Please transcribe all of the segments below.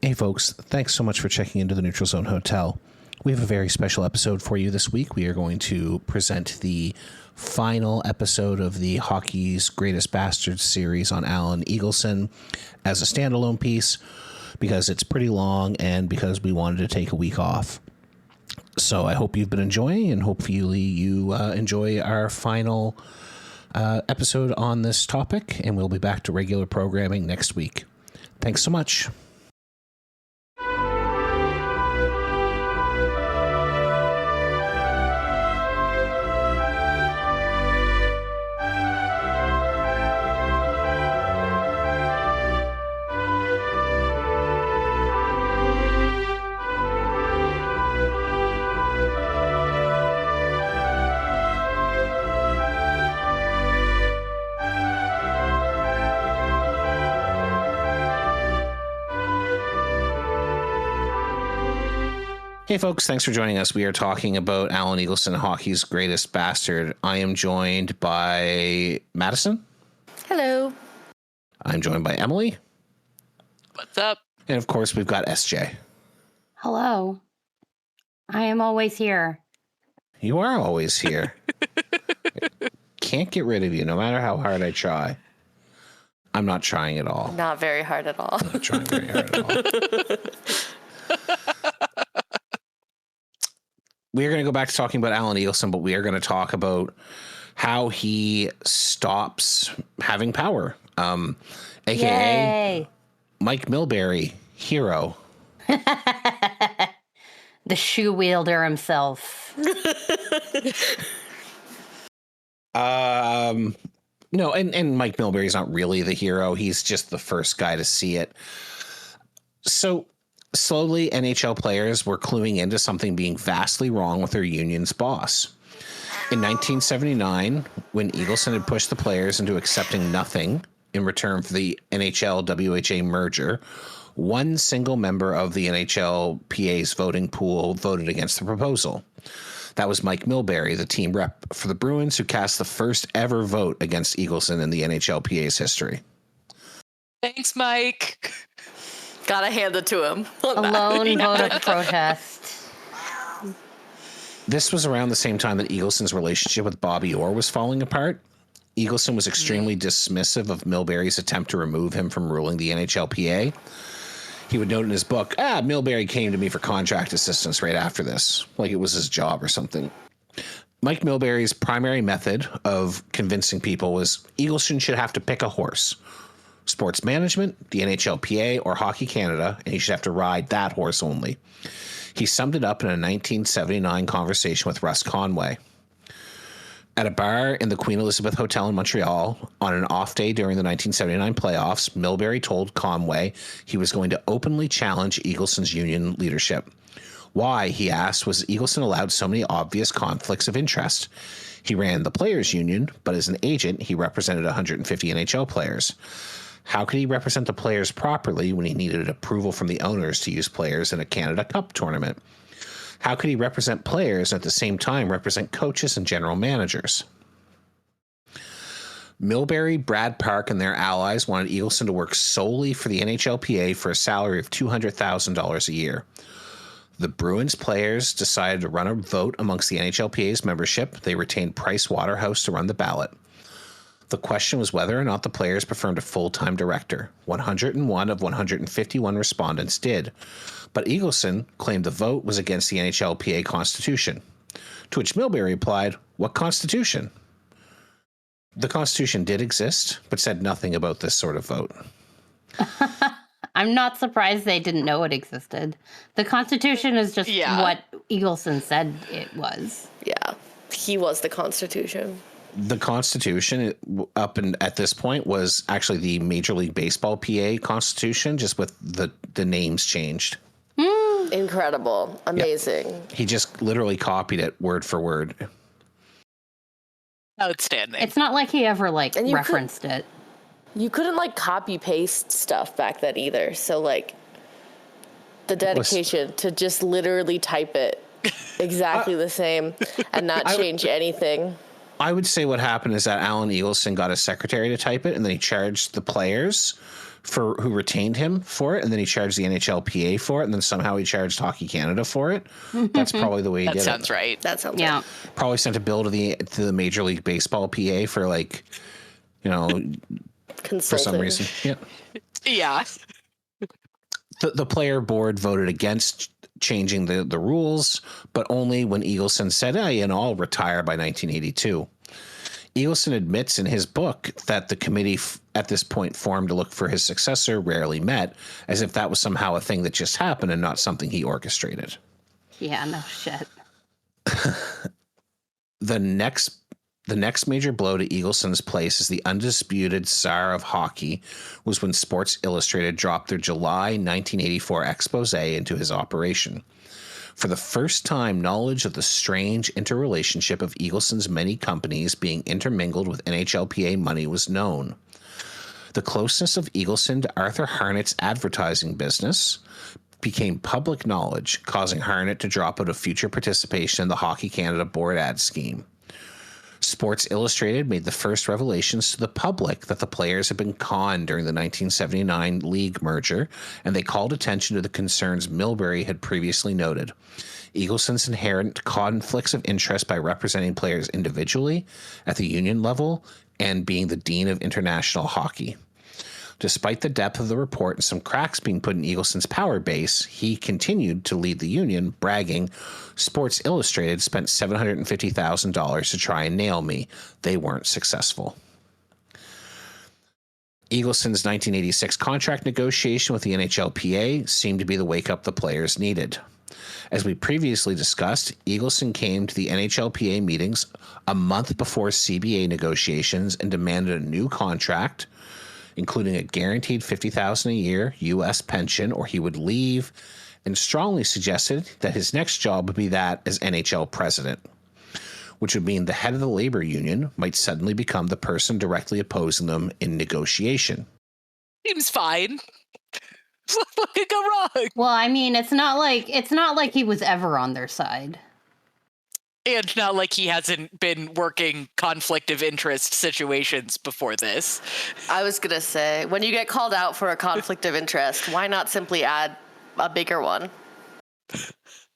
Hey folks, thanks so much for checking into the Neutral Zone Hotel. We have a very special episode for you this week. We are going to present the final episode of the Hockey's Greatest Bastards series on Alan Eagleson as a standalone piece because it's pretty long and because we wanted to take a week off. So I hope you've been enjoying, and hopefully you enjoy our final episode on this topic, and we'll be back to regular programming next week. Thanks so much. Hey folks, thanks for joining us. We are talking about Alan Eagleson, Hockey's Greatest Bastard. I am joined by Madison. Hello. I'm joined by Emily. What's up? And of course, we've got SJ. Hello. I am always here. You are always here. Can't get rid of you, no matter how hard I try. I'm not trying at all. Not very hard at all. I'm not trying very hard at all. We're going to go back to talking about Alan Eagleson, but we are going to talk about how he stops having power. AKA Yay. Mike Mowbray, hero. The shoe wielder himself. No, and Mike Mowbray is not really the hero. He's just the first guy to see it. So slowly, NHL players were cluing into something being vastly wrong with their union's boss. In 1979, when Eagleson had pushed the players into accepting nothing in return for the NHL-WHA merger, one single member of the NHLPA's voting pool voted against the proposal. That was Mike Mowbray, the team rep for the Bruins, who cast the first ever vote against Eagleson in the NHLPA's history. Thanks, Mike. Gotta hand it to him. A lone vote of protest. This was around the same time that Eagleson's relationship with Bobby Orr was falling apart. Eagleson was extremely dismissive of Mowbray's attempt to remove him from ruling the NHLPA. He would note in his book, Mowbray came to me for contract assistance right after this, like it was his job or something. Mike Mowbray's primary method of convincing people was Eagleson should have to pick a horse. Sports management, the NHLPA, or Hockey Canada, and he should have to ride that horse only. He summed it up in a 1979 conversation with Russ Conway. At a bar in the Queen Elizabeth Hotel in Montreal, on an off day during the 1979 playoffs, Mowbray told Conway he was going to openly challenge Eagleson's union leadership. Why, he asked, was Eagleson allowed so many obvious conflicts of interest? He ran the players' union, but as an agent, he represented 150 NHL players. How could he represent the players properly when he needed approval from the owners to use players in a Canada Cup tournament? How could he represent players and at the same time represent coaches and general managers? Mowbray, Brad Park, and their allies wanted Eagleson to work solely for the NHLPA for a salary of $200,000 a year. The Bruins players decided to run a vote amongst the NHLPA's membership. They retained Price Waterhouse to run the ballot. The question was whether or not the players preferred a full-time director. 101 of 151 respondents did. But Eagleson claimed the vote was against the NHLPA Constitution. To which Mowbray replied, "What Constitution?" The Constitution did exist, but said nothing about this sort of vote. I'm not surprised they didn't know it existed. The Constitution is just what Eagleson said it was. Yeah, he was the Constitution. The Constitution, up and at this point, was actually the Major League Baseball PA Constitution, just with the names changed. Incredible. Amazing. Yep. He just literally copied it word for word. Outstanding. It's not like he ever, referenced it. You couldn't, copy-paste stuff back then either. So, the dedication to just literally type it exactly the same and not change anything. I would say what happened is that Alan Eagleson got a secretary to type it, and then he charged the players who retained him for it, and then he charged the NHLPA for it, and then somehow he charged Hockey Canada for it. That's probably the way he did it. That sounds right. That sounds right. Probably sent a bill to the Major League Baseball PA for like, you know, Consulting. for some reason. Yeah. Yeah. The player board voted against changing the rules, but only when Eagleson said, I'll retire by 1982. Eagleson admits in his book that the committee at this point formed to look for his successor rarely met, as if that was somehow a thing that just happened and not something he orchestrated. Yeah, no shit. The next major blow to Eagleson's place as the undisputed czar of hockey was when Sports Illustrated dropped their July 1984 expose into his operation. For the first time, knowledge of the strange interrelationship of Eagleson's many companies being intermingled with NHLPA money was known. The closeness of Eagleson to Arthur Harnett's advertising business became public knowledge, causing Harnett to drop out of future participation in the Hockey Canada board ad scheme. Sports Illustrated made the first revelations to the public that the players had been conned during the 1979 league merger, and they called attention to the concerns Mowbray had previously noted. Eagleson's inherent conflicts of interest by representing players individually, at the union level, and being the dean of international hockey. Despite the depth of the report and some cracks being put in Eagleson's power base, he continued to lead the union, bragging, Sports Illustrated spent $750,000 to try and nail me. They weren't successful. Eagleson's 1986 contract negotiation with the NHLPA seemed to be the wake-up the players needed. As we previously discussed, Eagleson came to the NHLPA meetings a month before CBA negotiations and demanded a new contract, including a guaranteed $50,000 a year U.S. pension, or he would leave, and strongly suggested that his next job would be that as NHL president, which would mean the head of the labor union might suddenly become the person directly opposing them in negotiation. Seems fine. What could go wrong? Well, I mean, it's not like he was ever on their side. And not like he hasn't been working conflict of interest situations before this. I was going to say, when you get called out for a conflict of interest, why not simply add a bigger one?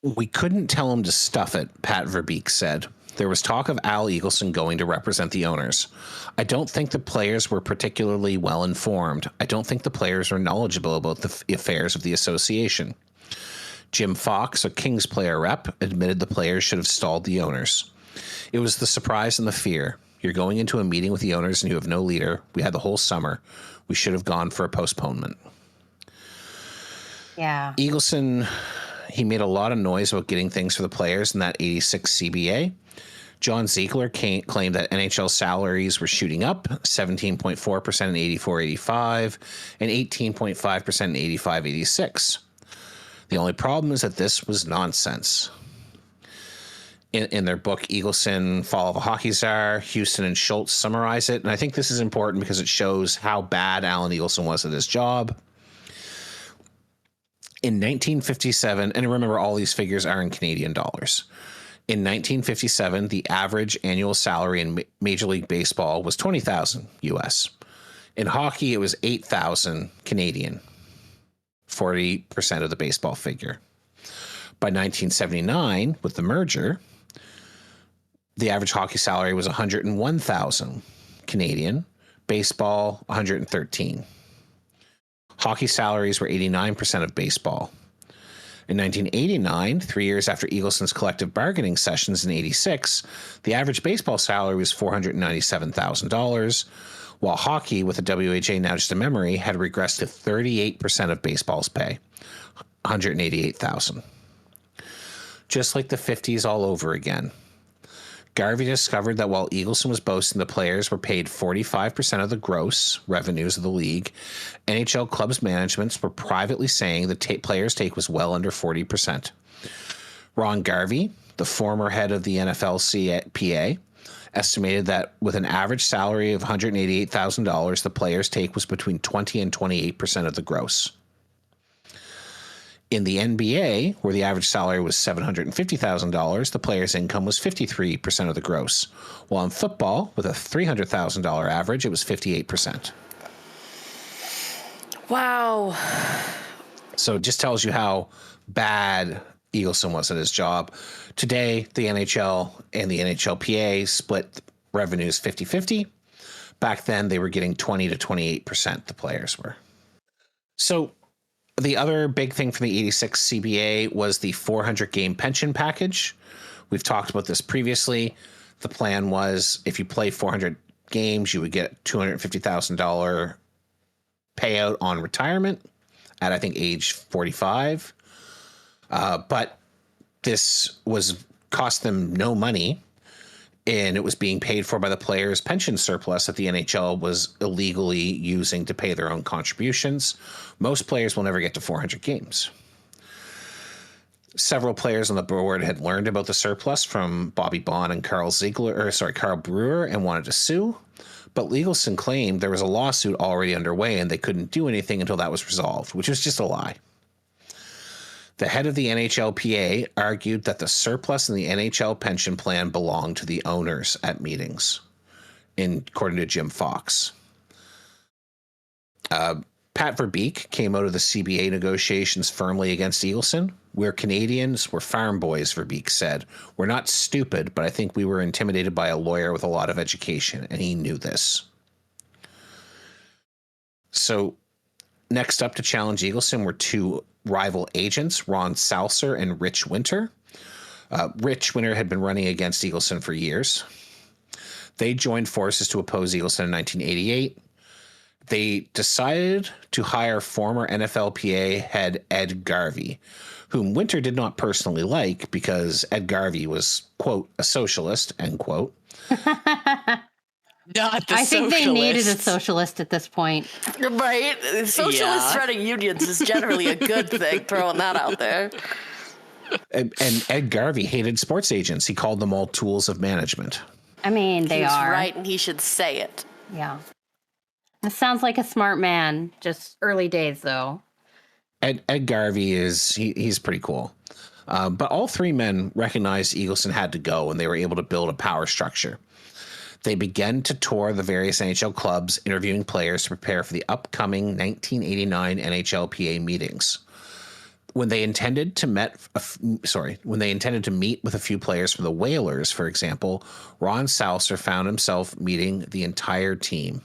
We couldn't tell him to stuff it, Pat Verbeek said. There was talk of Al Eagleson going to represent the owners. I don't think the players were particularly well informed. I don't think the players were knowledgeable about the affairs of the association. Jim Fox, a Kings player rep, admitted the players should have stalled the owners. It was the surprise and the fear. You're going into a meeting with the owners and you have no leader. We had the whole summer. We should have gone for a postponement. Yeah. Eagleson, he made a lot of noise about getting things for the players in that 86 CBA. John Ziegler claimed that NHL salaries were shooting up, 17.4% in 84-85 and 18.5% in 85-86. The only problem is that this was nonsense. In their book, Eagleson, Fall of a Hockey Czar, Houston and Schultz summarize it. And I think this is important because it shows how bad Alan Eagleson was at his job. In 1957, and remember all these figures are in Canadian dollars. In 1957, the average annual salary in Major League Baseball was $20,000 US. In hockey, it was $8,000 Canadian. 40% of the baseball figure. By 1979, with the merger, the average hockey salary was $101,000 Canadian, baseball $113,000. Hockey salaries were 89% of baseball. In 1989, 3 years after Eagleson's collective bargaining sessions in 86, the average baseball salary was $497,000, while hockey, with the WHA now just a memory, had regressed to 38% of baseball's pay, $188,000. Just like the 50s all over again. Garvey discovered that while Eagleson was boasting the players were paid 45% of the gross revenues of the league, NHL clubs' managements were privately saying the players' take was well under 40%. Ron Garvey, the former head of the NFLCPA, estimated that with an average salary of $188,000, the players' take was between 20 and 28% of the gross. In the NBA, where the average salary was $750,000, the players' income was 53% of the gross, while in football, with a $300,000 average, it was 58%. Wow. So it just tells you how bad Eagleson was at his job. Today, the NHL and the NHLPA split revenues 50-50. Back then, they were getting 20 to 28%, the players were. So the other big thing for the 86 CBA was the 400-game pension package. We've talked about this previously. The plan was if you play 400 games, you would get $250,000 payout on retirement at, I think, age 45. But this was cost them no money, and it was being paid for by the players' pension surplus that the NHL was illegally using to pay their own contributions. Most players will never get to 400 games. Several players on the board had learned about the surplus from Bobby Bond and Carl Brewer, and wanted to sue. But Eagleson claimed there was a lawsuit already underway and they couldn't do anything until that was resolved, which was just a lie. The head of the NHLPA argued that the surplus in the NHL pension plan belonged to the owners at meetings, according to Jim Fox. Pat Verbeek came out of the CBA negotiations firmly against Eagleson. We're Canadians, we're farm boys, Verbeek said. We're not stupid, but I think we were intimidated by a lawyer with a lot of education, and he knew this. So next up to challenge Eagleson were two rival agents, Ron Salser and Rich Winter. Rich Winter had been running against Eagleson for years. They joined forces to oppose Eagleson in 1988. They decided to hire former NFLPA head Ed Garvey, whom Winter did not personally like because Ed Garvey was, quote, a socialist, end quote. Not the I think socialists. they needed a socialist at this point. Right? Socialists running unions is generally a good thing, throwing that out there. And Ed Garvey hated sports agents. He called them all tools of management. I mean, they He's are. right, and he should say it. Yeah. This sounds like a smart man. Just early days, though. Ed Garvey he's pretty cool. But all three men recognized Eagleson had to go, and they were able to build a power structure. They began to tour the various NHL clubs, interviewing players to prepare for the upcoming 1989 NHLPA meetings. When they intended to meet with a few players from the Whalers, for example, Ron Salser found himself meeting the entire team.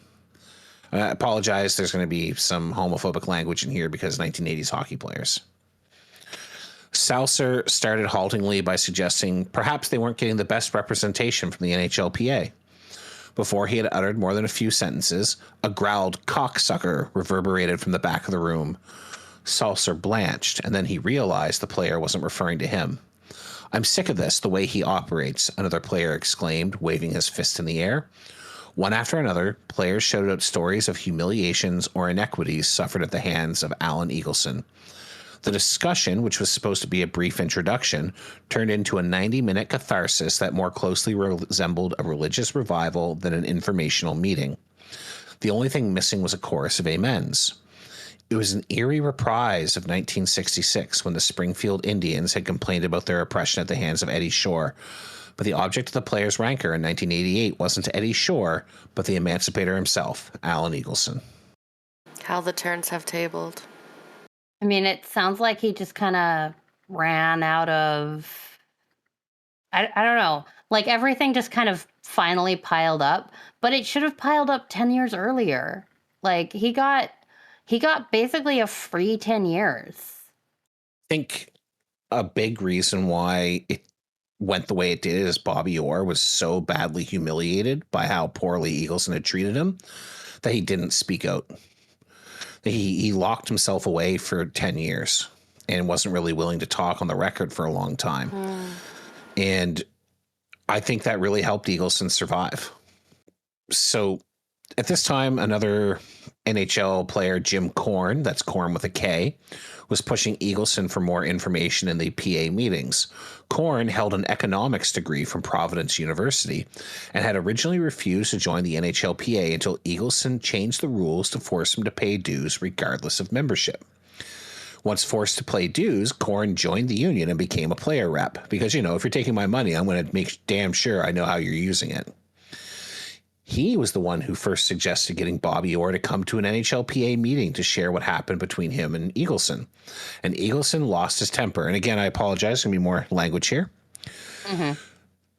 I apologize, there's going to be some homophobic language in here because 1980s hockey players. Salser started haltingly by suggesting perhaps they weren't getting the best representation from the NHLPA. Before he had uttered more than a few sentences, a growled cocksucker reverberated from the back of the room. Salser blanched, and then he realized the player wasn't referring to him. "I'm sick of this, the way he operates," another player exclaimed, waving his fist in the air. One after another, players shouted out stories of humiliations or inequities suffered at the hands of Alan Eagleson. The discussion, which was supposed to be a brief introduction, turned into a 90-minute catharsis that more closely resembled a religious revival than an informational meeting. The only thing missing was a chorus of amens. It was an eerie reprise of 1966 when the Springfield Indians had complained about their oppression at the hands of Eddie Shore. But the object of the players' rancor in 1988 wasn't Eddie Shore, but the emancipator himself, Alan Eagleson. How the turns have tabled. I mean, it sounds like he just kind of ran out of... I don't know. Like, everything just kind of finally piled up, but it should have piled up 10 years earlier. Like, he got basically a free 10 years. I think a big reason why it went the way it did is Bobby Orr was so badly humiliated by how poorly Eagleson had treated him that he didn't speak out. He locked himself away for 10 years and wasn't really willing to talk on the record for a long time. And I think that really helped Eagleson survive. So at this time, another NHL player, Jim Korn, that's Korn with a K, was pushing Eagleson for more information in the PA meetings. Korn held an economics degree from Providence University and had originally refused to join the NHLPA until Eagleson changed the rules to force him to pay dues regardless of membership. Once forced to pay dues, Korn joined the union and became a player rep because, if you're taking my money, I'm going to make damn sure I know how you're using it. He was the one who first suggested getting Bobby Orr to come to an NHLPA meeting to share what happened between him and Eagleson. And Eagleson lost his temper. And again, I apologize. There's going to be more language here. Mm-hmm.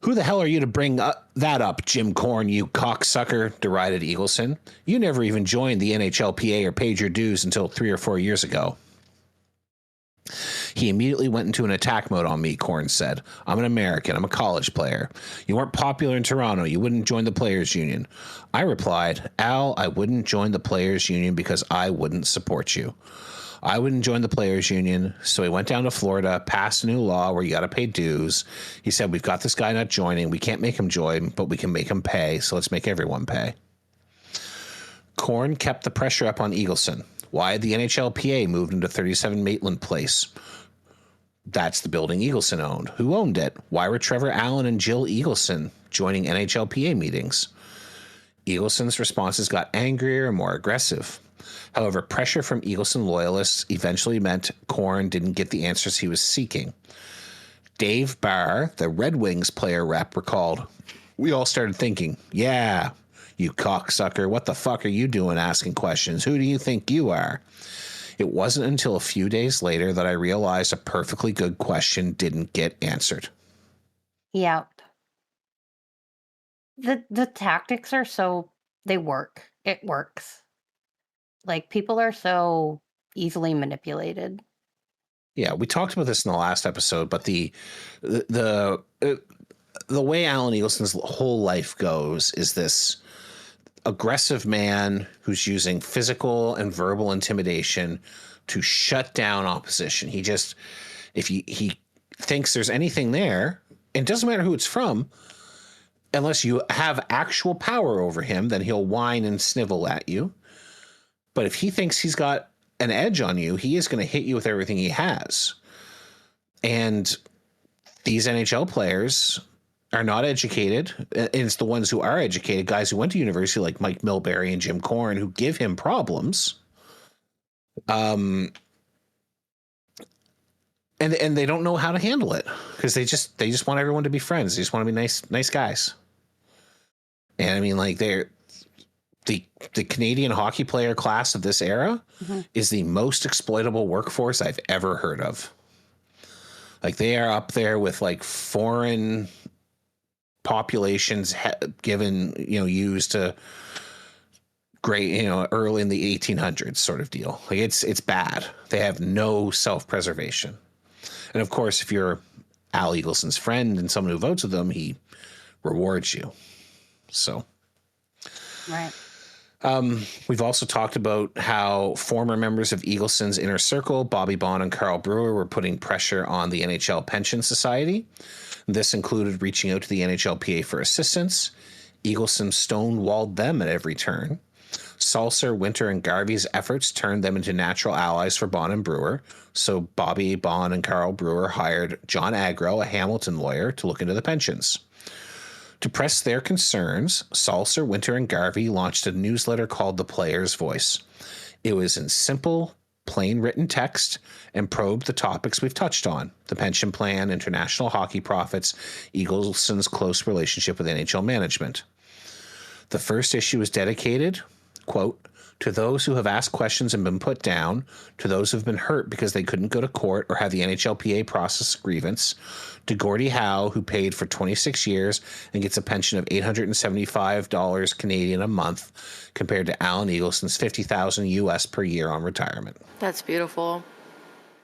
Who the hell are you to bring that up, Jim Corn, you cocksucker, derided Eagleson. You never even joined the NHLPA or paid your dues until 3 or 4 years ago. He immediately went into an attack mode on me, Corn said. I'm an American. I'm a college player. You weren't popular in Toronto. You wouldn't join the Players Union. I replied, Al, I wouldn't join the Players Union because I wouldn't support you. I wouldn't join the Players Union, so he went down to Florida, passed a new law where you got to pay dues. He said, we've got this guy not joining. We can't make him join, but we can make him pay, so let's make everyone pay. Corn kept the pressure up on Eagleson. Why had the NHLPA moved into 37 Maitland Place? That's the building Eagleson owned. Who owned it? Why were Trevor Allen and Jill Eagleson joining NHLPA meetings? Eagleson's responses got angrier and more aggressive. However, pressure from Eagleson loyalists eventually meant Corn didn't get the answers he was seeking. Dave Barr, the Red Wings player rep, recalled, we all started thinking, yeah, you cocksucker, what the fuck are you doing asking questions? Who do you think you are? It wasn't until a few days later that I realized a perfectly good question didn't get answered. Yep. The tactics are so, they work. It works. Like, people are so easily manipulated. Yeah, we talked about this in the last episode, but the way Alan Eagleson's whole life goes is this aggressive man who's using physical and verbal intimidation to shut down opposition. He just, if he thinks there's anything there, it doesn't matter who it's from, unless you have actual power over him, then he'll whine and snivel at you. But if he thinks he's got an edge on you, he is going to hit you with everything he has. And these NHL players are not educated. And it's the ones who are educated, guys who went to university like Mike Milbury and Jim Corn, who give him problems. And they don't know how to handle it because they just want everyone to be friends. They just want to be nice guys. And I mean, like, the Canadian hockey player class of this era is the most exploitable workforce I've ever heard of. Like, they are up there with like foreign populations given, used to great, early in the 1800s sort of deal. Like, it's bad. They have no self-preservation. And of course, if you're Al Eagleson's friend and someone who votes with him, he rewards you. So, Right. We've also talked about how former members of Eagleson's inner circle, Bobby Baun and Carl Brewer, were putting pressure on the NHL Pension Society. This included reaching out to the NHLPA for assistance. Eagleson stonewalled them at every turn. Salser, Winter, and Garvey's efforts turned them into natural allies for Baun and Brewer. So Bobby Baun and Carl Brewer hired John Agro, a Hamilton lawyer, to look into the pensions. To press their concerns, Salser, Winter, and Garvey launched a newsletter called The Player's Voice. It was in simple, plain written text and probed the topics we've touched on: the pension plan, international hockey profits, Eagleson's close relationship with NHL management. The first issue was dedicated, quote, to those who have asked questions and been put down, to those who have been hurt because they couldn't go to court or have the NHLPA process a grievance, to Gordie Howe, who paid for 26 years and gets a pension of $875 Canadian a month, compared to Alan Eagleson's $50,000 US per year on retirement. That's beautiful.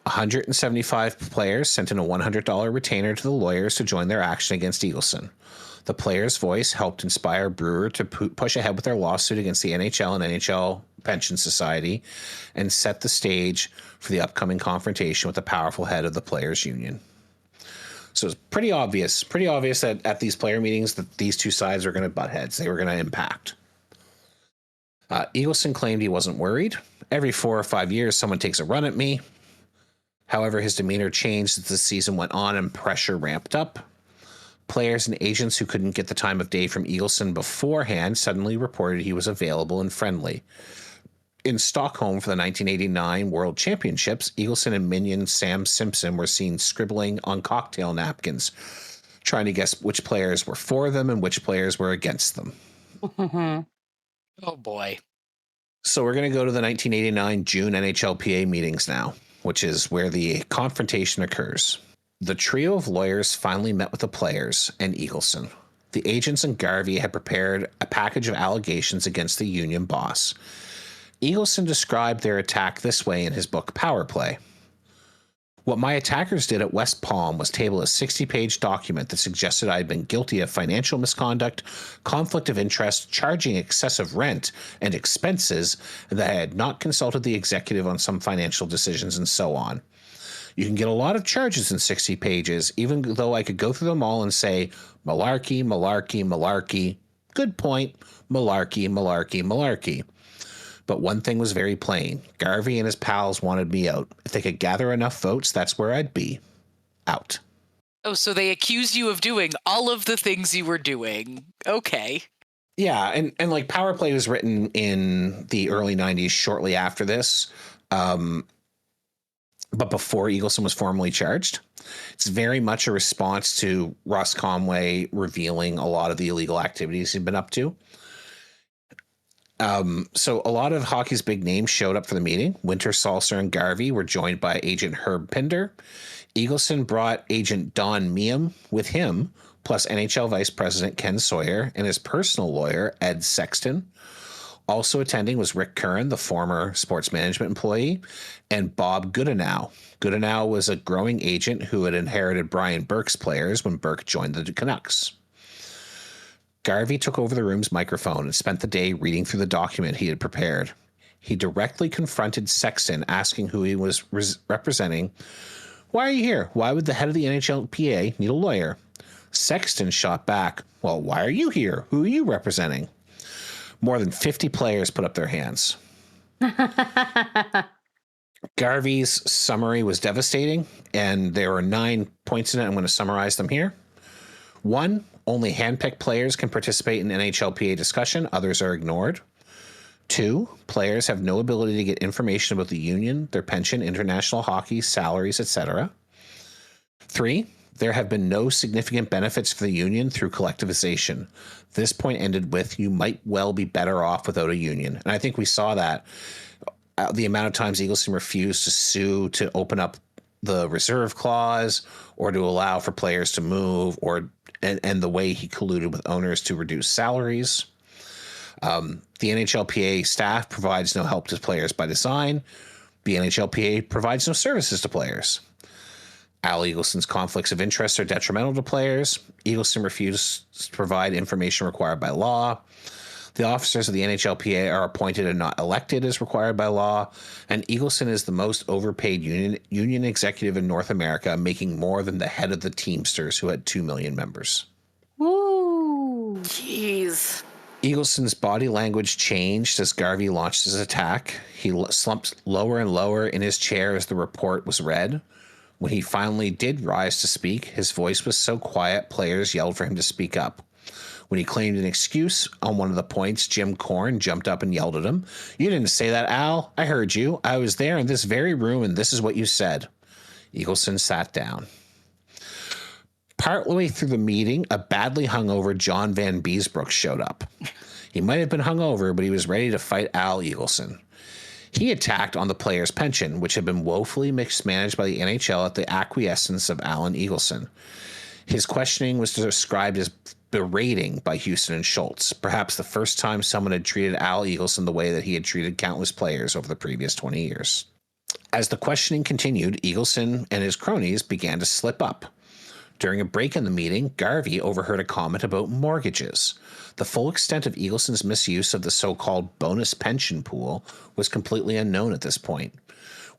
175 players sent in a $100 retainer to the lawyers to join their action against Eagleson. The Player's Voice helped inspire Brewer to push ahead with their lawsuit against the NHL and NHL Pension Society and set the stage for the upcoming confrontation with the powerful head of the Players Union. So it's pretty obvious that at these player meetings that these two sides were going to butt heads. They were going to impact. Eagleson claimed he wasn't worried. Every 4 or 5 years, someone takes a run at me. However, his demeanor changed as the season went on and pressure ramped up. Players and agents who couldn't get the time of day from Eagleson beforehand suddenly reported he was available and friendly. In Stockholm for the 1989 World Championships, Eagleson and minion Sam Simpson were seen scribbling on cocktail napkins, trying to guess which players were for them and which players were against them. Oh boy. So we're going to go to the 1989 June NHLPA meetings now, which is where the confrontation occurs. The trio of lawyers finally met with the players and Eagleson. The agents and Garvey had prepared a package of allegations against the union boss. Eagleson described their attack this way in his book Power Play. What my attackers did at West Palm was table a 60-page document that suggested I had been guilty of financial misconduct, conflict of interest, charging excessive rent and expenses, and that I had not consulted the executive on some financial decisions, and so on. You can get a lot of charges in 60 pages, even though I could go through them all and say, malarkey, malarkey, malarkey, good point, malarkey, malarkey, malarkey. But one thing was very plain. Garvey and his pals wanted me out. If they could gather enough votes, that's where I'd be. Out. Oh, so they accused you of doing all of the things you were doing. Okay. Yeah, and like Power Play was written in the early 90s, shortly after this, but before Eagleson was formally charged. It's very much a response to Ross Conway revealing a lot of the illegal activities he'd been up to. So a lot of hockey's big names showed up for the meeting. Winter, Salser, and Garvey were joined by agent Herb Pinder. Eagleson brought agent Don Meehan with him, plus NHL Vice President Ken Sawyer and his personal lawyer, Ed Sexton. Also attending was Rick Curran, the former sports management employee, and Bob Goodenow. Goodenow was a growing agent who had inherited Brian Burke's players when Burke joined the Canucks. Garvey took over the room's microphone and spent the day reading through the document he had prepared. He directly confronted Sexton, asking who he was representing. Why are you here? Why would the head of the NHLPA need a lawyer? Sexton shot back. Well, why are you here? Who are you representing? More than 50 players put up their hands. Garvey's summary was devastating, and there were 9 points in it. I'm going to summarize them here. 1, only handpicked players can participate in NHLPA discussion. Others are ignored. 2, players have no ability to get information about the union, their pension, international hockey, salaries, etc. 3, there have been no significant benefits for the union through collectivization. This point ended with, you might well be better off without a union. And I think we saw that. The amount of times Eagleson refused to sue to open up the reserve clause or to allow for players to move, and the way he colluded with owners to reduce salaries. The NHLPA staff provides no help to players by design. The NHLPA provides no services to players. Al Eagleson's conflicts of interest are detrimental to players. Eagleson refused to provide information required by law. The officers of the NHLPA are appointed and not elected as required by law. And Eagleson is the most overpaid union executive in North America, making more than the head of the Teamsters, who had 2 million members. Woo! Jeez. Eagleson's body language changed as Garvey launched his attack. He slumped lower and lower in his chair as the report was read. When he finally did rise to speak, his voice was so quiet, players yelled for him to speak up. When he claimed an excuse on one of the points, Jim Korn jumped up and yelled at him. You didn't say that, Al. I heard you. I was there in this very room, and this is what you said. Eagleson sat down. Partway through the meeting, a badly hungover John Van Beesbrook showed up. He might have been hungover, but he was ready to fight Al Eagleson. He attacked on the players' pension, which had been woefully mismanaged by the NHL at the acquiescence of Alan Eagleson. His questioning was described as berating by Houston and Schultz, perhaps the first time someone had treated Al Eagleson the way that he had treated countless players over the previous 20 years. As the questioning continued, Eagleson and his cronies began to slip up. During a break in the meeting, Garvey overheard a comment about mortgages. The full extent of Eagleson's misuse of the so-called bonus pension pool was completely unknown at this point.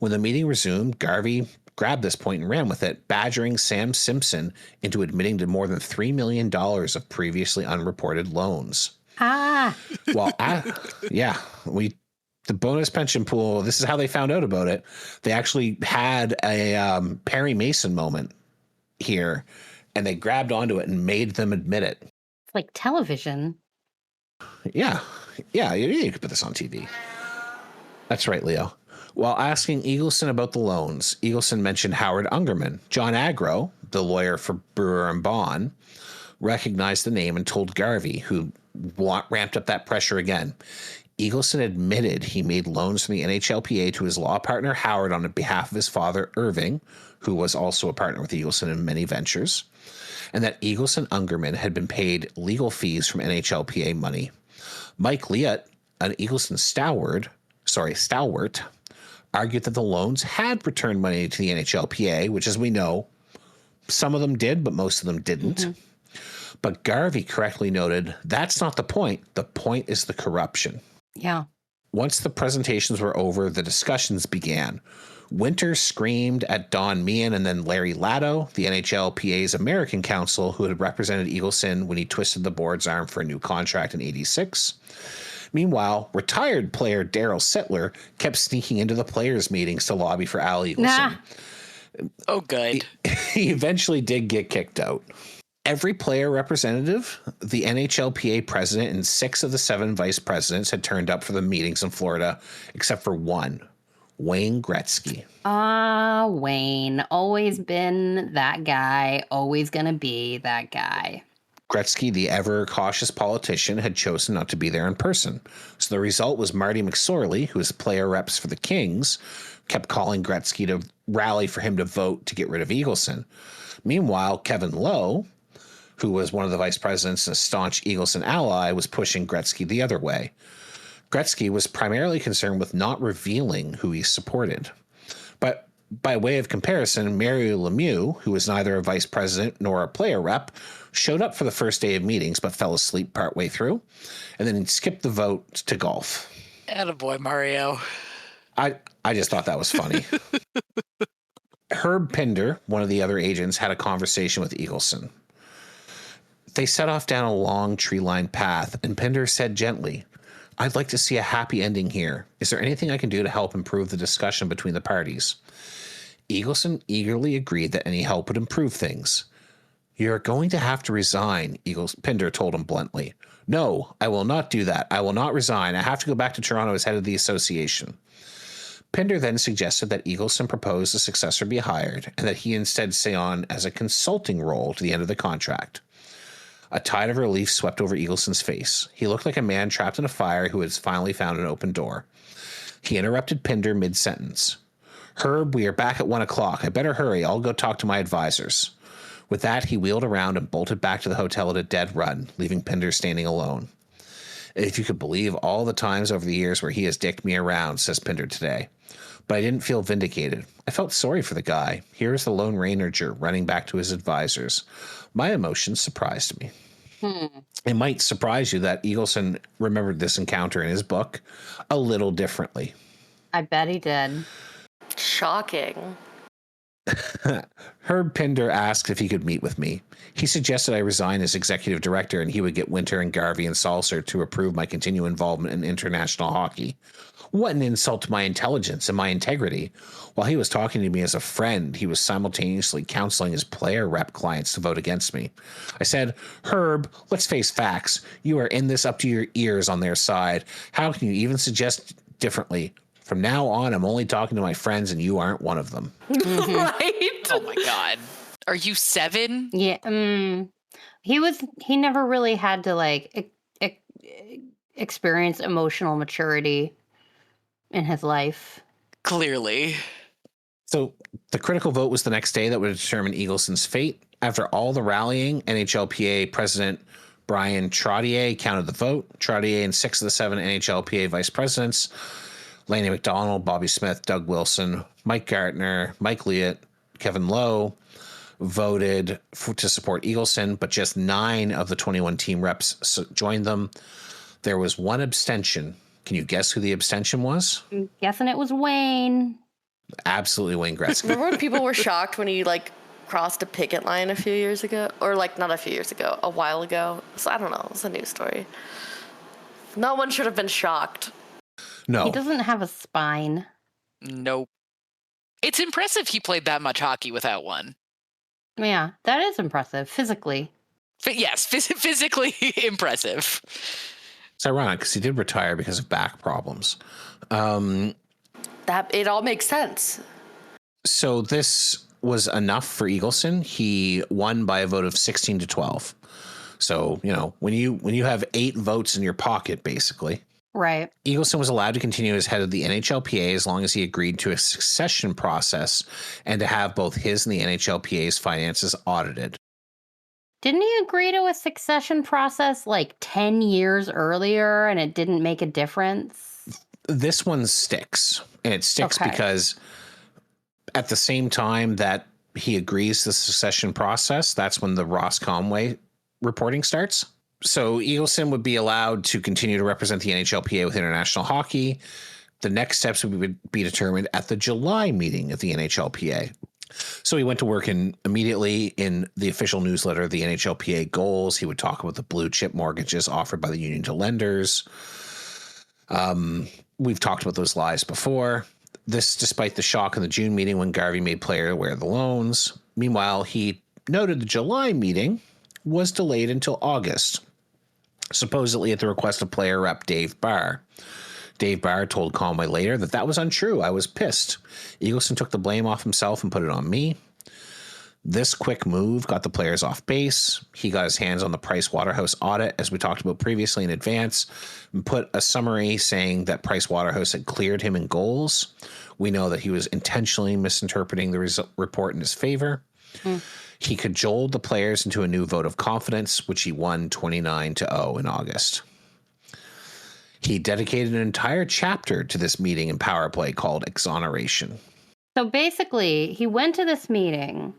When the meeting resumed, Garvey grabbed this point and ran with it, badgering Sam Simpson into admitting to more than $3 million of previously unreported loans. Ah. Well, the bonus pension pool, this is how they found out about it. They actually had a Perry Mason moment here, and they grabbed onto it and made them admit it. It's like television. Yeah, you could put this on TV. That's right, Leo. While asking Eagleson about the loans, Eagleson mentioned Howard Ungerman, John Agro, the lawyer for Brewer and Bond, recognized the name and told Garvey, who ramped up that pressure again. Eagleson admitted he made loans from the NHLPA to his law partner Howard on behalf of his father Irving, who was also a partner with Eagleson in many ventures, and that Eagleson Ungerman had been paid legal fees from NHLPA money. Mike Liat, an Eagleson stalwart, argued that the loans had returned money to the NHLPA, which, as we know, some of them did, but most of them didn't. Mm-hmm. But Garvey correctly noted, that's not the point. The point is the corruption. Yeah. Once the presentations were over, the discussions began. Winter screamed at Don Meehan and then Larry Latto, the NHLPA's American counsel, who had represented Eagleson when he twisted the board's arm for a new contract in '86. Meanwhile, retired player Daryl Sittler kept sneaking into the players' meetings to lobby for Al Eagleson. Nah. Oh, good. He eventually did get kicked out. Every player representative, the NHLPA president, and 6 of the 7 vice presidents had turned up for the meetings in Florida, except for one, Wayne Gretzky. Wayne. Always been that guy. Always going to be that guy. Gretzky, the ever-cautious politician, had chosen not to be there in person. So the result was Marty McSorley, who is player reps for the Kings, kept calling Gretzky to rally for him to vote to get rid of Eagleson. Meanwhile, Kevin Lowe, who was one of the vice presidents and a staunch Eagleson ally, was pushing Gretzky the other way. Gretzky was primarily concerned with not revealing who he supported. But by way of comparison, Mario Lemieux, who was neither a vice president nor a player rep, showed up for the first day of meetings but fell asleep partway through, and then skipped the vote to golf. Attaboy, Mario. I just thought that was funny. Herb Pinder, one of the other agents, had a conversation with Eagleson. They set off down a long tree-lined path, and Pinder said gently, "I'd like to see a happy ending here. Is there anything I can do to help improve the discussion between the parties?" Eagleson eagerly agreed that any help would improve things. "You're going to have to resign," Pinder told him bluntly. "No, I will not do that. I will not resign. I have to go back to Toronto as head of the association." Pinder then suggested that Eagleson propose a successor be hired, and that he instead stay on as a consulting role to the end of the contract. A tide of relief swept over Eagleson's face. He looked like a man trapped in a fire who has finally found an open door. He interrupted Pinder mid-sentence. "Herb, we are back at 1 o'clock. I better hurry. I'll go talk to my advisors." With that, he wheeled around and bolted back to the hotel at a dead run, leaving Pinder standing alone. "If you could believe all the times over the years where he has dicked me around," says Pinder today. "But I didn't feel vindicated. I felt sorry for the guy. Here is the Lone Ranger running back to his advisors. My emotions surprised me." It might surprise you that Eagleson remembered this encounter in his book a little differently. I bet he did. Shocking. Herb Pinder asked if he could meet with me. He suggested I resign as executive director and he would get Winter and Garvey and Salser to approve my continued involvement in international hockey. What an insult to my intelligence and my integrity. While he was talking to me as a friend, he was simultaneously counseling his player rep clients to vote against me. I said, "Herb, let's face facts. You are in this up to your ears on their side. How can you even suggest differently? From now on, I'm only talking to my friends and you aren't one of them." Right? Oh my God. Are you 7? Yeah. He never really had to experience emotional maturity in his life. Clearly. So the critical vote was the next day that would determine Eagleson's fate. After all the rallying, NHLPA President Brian Trottier counted the vote. Trottier and 6 of the 7 NHLPA vice presidents, Lanny McDonald, Bobby Smith, Doug Wilson, Mike Gartner, Mike Liat, Kevin Lowe, voted to support Eagleson, but just 9 of the 21 team reps joined them. There was one abstention. Can you guess who the abstention was? I'm guessing it was Wayne. Absolutely Wayne Gretzky. Remember when people were shocked when he crossed a picket line a few years ago? Or not a few years ago, a while ago. So I don't know. It's a news story. No one should have been shocked. No. He doesn't have a spine. Nope. It's impressive he played that much hockey without one. Yeah, that is impressive, physically. Yes, physically impressive. It's ironic because he did retire because of back problems. That it all makes sense. So this was enough for Eagleson. He won by a vote of 16-12. So, when you have 8 votes in your pocket, basically. Right. Eagleson was allowed to continue as head of the NHLPA as long as he agreed to a succession process and to have both his and the NHLPA's finances audited. Didn't he agree to a succession process like 10 years earlier and it didn't make a difference? This one sticks. And it sticks Okay. because at the same time that he agrees to the succession process, that's when the Ross Conway reporting starts. So Eagleson would be allowed to continue to represent the NHLPA with international hockey. The next steps would be determined at the July meeting of the NHLPA. So he went to work immediately in the official newsletter of the NHLPA goals. He would talk about the blue chip mortgages offered by the union to lenders. We've talked about those lies before. This despite the shock in the June meeting when Garvey made player aware of the loans. Meanwhile, he noted the July meeting was delayed until August, supposedly at the request of player rep Dave Barr. Dave Barr told Conway later that was untrue. I was pissed. Eagleson took the blame off himself and put it on me. This quick move got the players off base. He got his hands on the Price Waterhouse audit, as we talked about previously in advance, and put a summary saying that Price Waterhouse had cleared him in goals. We know that he was intentionally misinterpreting the report in his favor. He cajoled the players into a new vote of confidence, which he won 29-0 in August. He dedicated an entire chapter to this meeting in Power Play called Exoneration. So basically, he went to this meeting.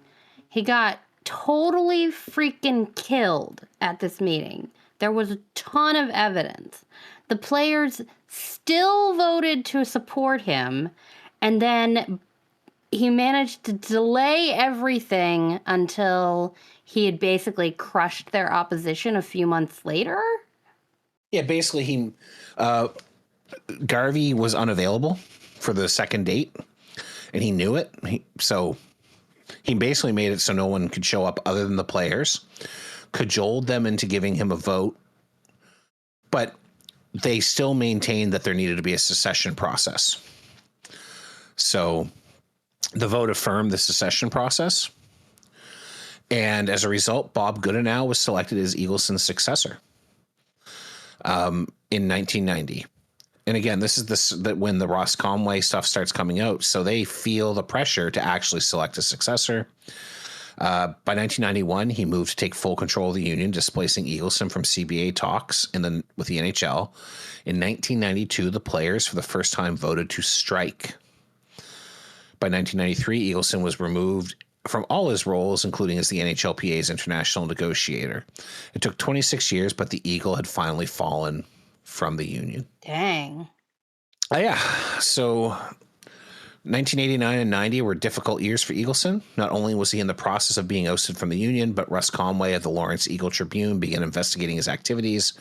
He got totally freaking killed at this meeting. There was a ton of evidence. The players still voted to support him, and then he managed to delay everything until he had basically crushed their opposition a few months later. Yeah, basically Garvey was unavailable for the second date, and he knew it. So he basically made it so no one could show up other than the players, cajoled them into giving him a vote, but they still maintained that there needed to be a secession process. So the vote affirmed the secession process, and as a result, Bob Goodenow was selected as Eagleson's successor in 1990. And again, this is that when the Ross Conway stuff starts coming out, so they feel the pressure to actually select a successor. By 1991, he moved to take full control of the union, displacing Eagleson from CBA talks with the NHL. In 1992, the players for the first time voted to strike. By 1993, Eagleson was removed from all his roles, including as the NHLPA's international negotiator. It took 26 years, but the Eagle had finally fallen from the union. Dang. Yeah. So 1989 and 90 were difficult years for Eagleson. Not only was he in the process of being ousted from the union, but Russ Conway of the Lawrence Eagle Tribune began investigating his activities.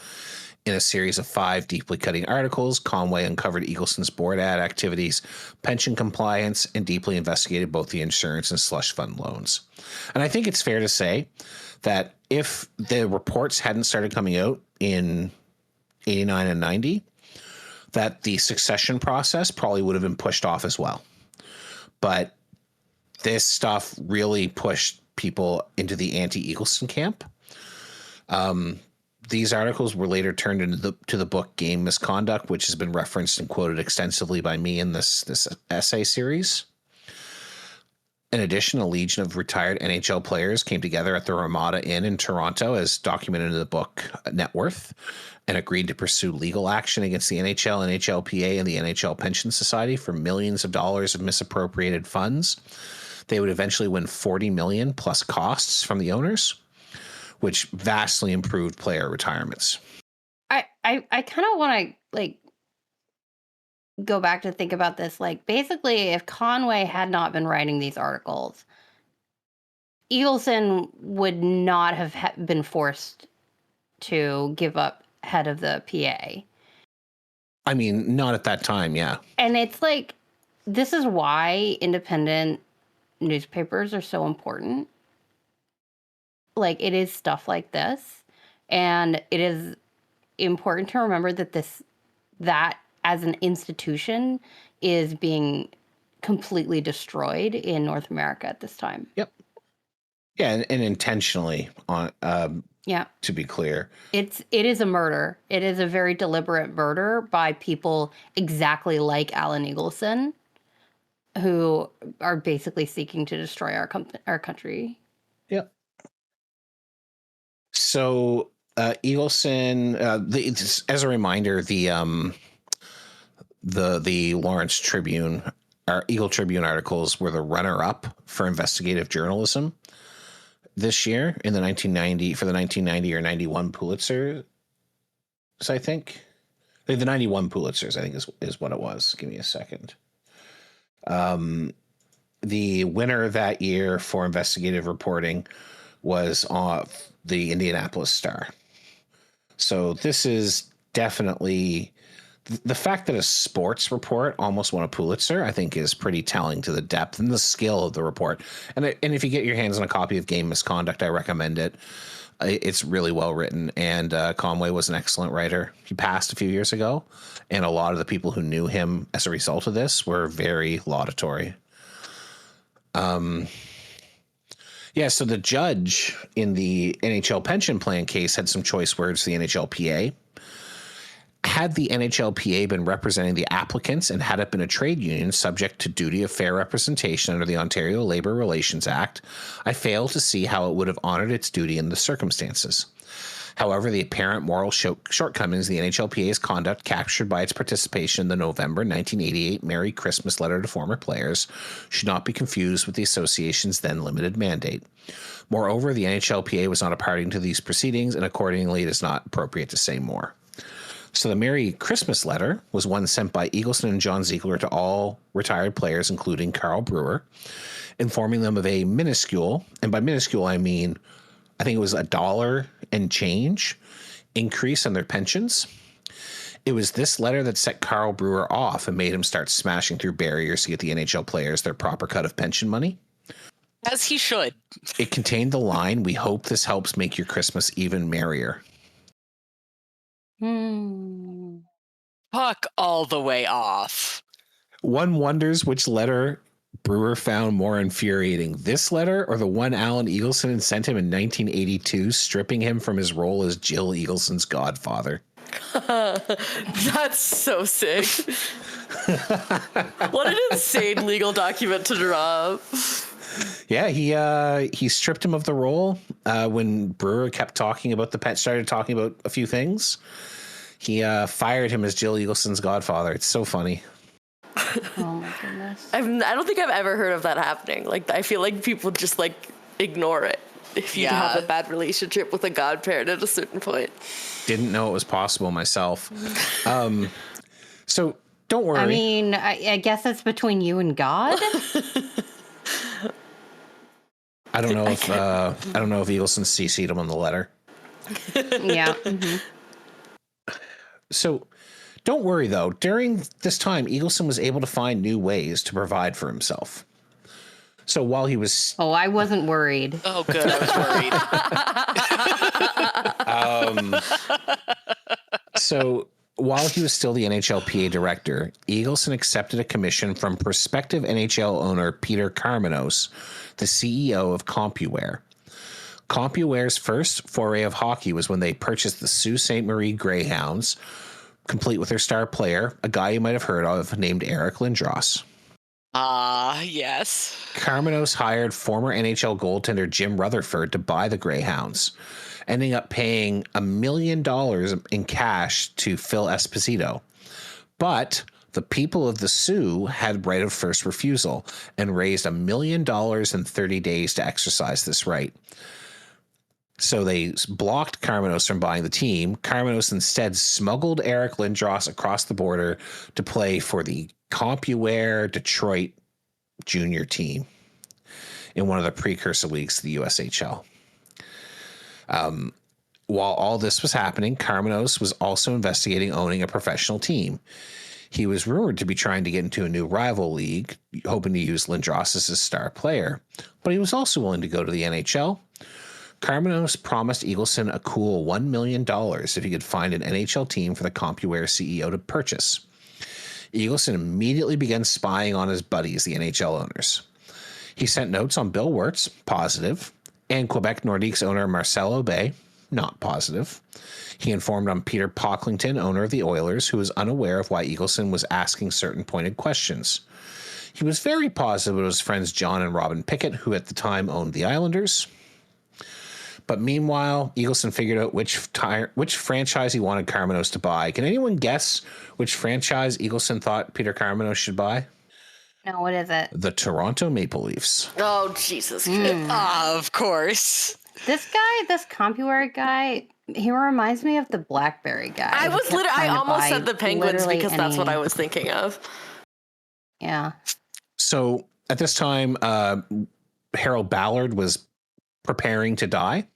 In a series of 5 deeply cutting articles, Conway uncovered Eagleson's board ad activities, pension compliance, and deeply investigated both the insurance and slush fund loans. And I think it's fair to say that if the reports hadn't started coming out in 89 and 90, that the succession process probably would have been pushed off as well. But this stuff really pushed people into the anti-Eagleson camp. These articles were later turned into the book Game Misconduct, which has been referenced and quoted extensively by me in this essay series. In addition, a legion of retired NHL players came together at the Ramada Inn in Toronto, as documented in the book Net Worth, and agreed to pursue legal action against the NHL, NHLPA, and the NHL Pension Society for millions of dollars of misappropriated funds. They would eventually win $40 million plus costs from the owners, which vastly improved player retirements. I kind of want to go back to think about this. Basically, if Conway had not been writing these articles, Eagleson would not have been forced to give up head of the PA. I mean, not at that time, yeah. And it's this is why independent newspapers are so important. It is stuff like this, and it is important to remember that that as an institution is being completely destroyed in North America at this time. Yep. Yeah, and intentionally, on Yeah. to be clear. It is a murder. It is a very deliberate murder by people exactly like Alan Eagleson, who are basically seeking to destroy our country. Yep. So Eagleson, as a reminder, the Lawrence Tribune, our Eagle Tribune articles were the runner-up for investigative journalism this year in the 1990 or 91 Pulitzers, I think. The 91 Pulitzers, I think, is what it was. Give me a second. The winner that year for investigative reporting was the Indianapolis Star. So this is definitely the fact that a sports report almost won a Pulitzer, I think, is pretty telling to the depth and the skill of the report. And if you get your hands on a copy of Game Misconduct, I recommend it. It's really well written, and Conway was an excellent writer. He passed a few years ago, and a lot of the people who knew him as a result of this were very laudatory. Yeah, so the judge in the NHL pension plan case had some choice words for the NHLPA. Had the NHLPA been representing the applicants and had it been a trade union subject to duty of fair representation under the Ontario Labour Relations Act, I fail to see how it would have honored its duty in the circumstances. However, the apparent moral shortcomings of the NHLPA's conduct captured by its participation in the November 1988 Merry Christmas letter to former players should not be confused with the association's then limited mandate. Moreover, the NHLPA was not a party to these proceedings, and accordingly it is not appropriate to say more. So the Merry Christmas letter was one sent by Eagleson and John Ziegler to all retired players, including Carl Brewer, informing them of a minuscule, and by minuscule I mean, I think it was $1 and change increase on their pensions. It was this letter that set Carl Brewer off and made him start smashing through barriers to get the NHL players their proper cut of pension money. As he should. It contained the line, "We hope this helps make your Christmas even merrier." Fuck all the way off. One wonders which letter Brewer found more infuriating, this letter or the one Alan Eagleson sent him in 1982, stripping him from his role as Jill Eagleson's godfather. That's so sick. What an insane legal document to draw up. Yeah, he stripped him of the role when Brewer kept talking about started talking about a few things. He fired him as Jill Eagleson's godfather. It's so funny. Oh my goodness. I don't think I've ever heard of that happening. Like, I feel like people just like ignore it if you have a bad relationship with a godparent at a certain point. Didn't know it was possible myself. So don't worry. I mean, I guess it's between you and God. I don't know if Eagleson CC'd him on the letter. Yeah. Mm-hmm. So don't worry, though. During this time, Eagleson was able to find new ways to provide for himself. So while he was... Oh, I wasn't worried. Oh, good. I was worried. So while he was still the NHLPA director, Eagleson accepted a commission from prospective NHL owner Peter Karmanos, the CEO of CompuWare. CompuWare's first foray of hockey was when they purchased the Sault Ste. Marie Greyhounds, complete with their star player, a guy you might have heard of named Eric Lindros. Yes. Karmanos hired former NHL goaltender Jim Rutherford to buy the Greyhounds, ending up paying $1 million in cash to Phil Esposito. But the people of the Sioux had right of first refusal and raised $1 million in 30 days to exercise this right. So they blocked Karmanos from buying the team. Karmanos instead smuggled Eric Lindros across the border to play for the CompuWare Detroit junior team in one of the precursor leagues to the USHL. While all this was happening, Karmanos was also investigating owning a professional team. He was rumored to be trying to get into a new rival league, hoping to use Lindros as his star player, but he was also willing to go to the NHL. Karmanos promised Eagleson a cool $1 million if he could find an NHL team for the CompuWare CEO to purchase. Eagleson immediately began spying on his buddies, the NHL owners. He sent notes on Bill Wirtz, positive, and Quebec Nordique's owner Marcel Aubé, not positive. He informed on Peter Pocklington, owner of the Oilers, who was unaware of why Eagleson was asking certain pointed questions. He was very positive with his friends John and Robin Pickett, who at the time owned the Islanders. But meanwhile, Eagleson figured out which franchise he wanted Karmanos to buy. Can anyone guess which franchise Eagleson thought Peter Karmanos should buy? No, what is it? The Toronto Maple Leafs. Oh, Jesus. Of course. This CompuWare guy, he reminds me of the BlackBerry guy. I almost said the Penguins because that's what I was thinking of. Yeah. So at this time, Harold Ballard was preparing to die.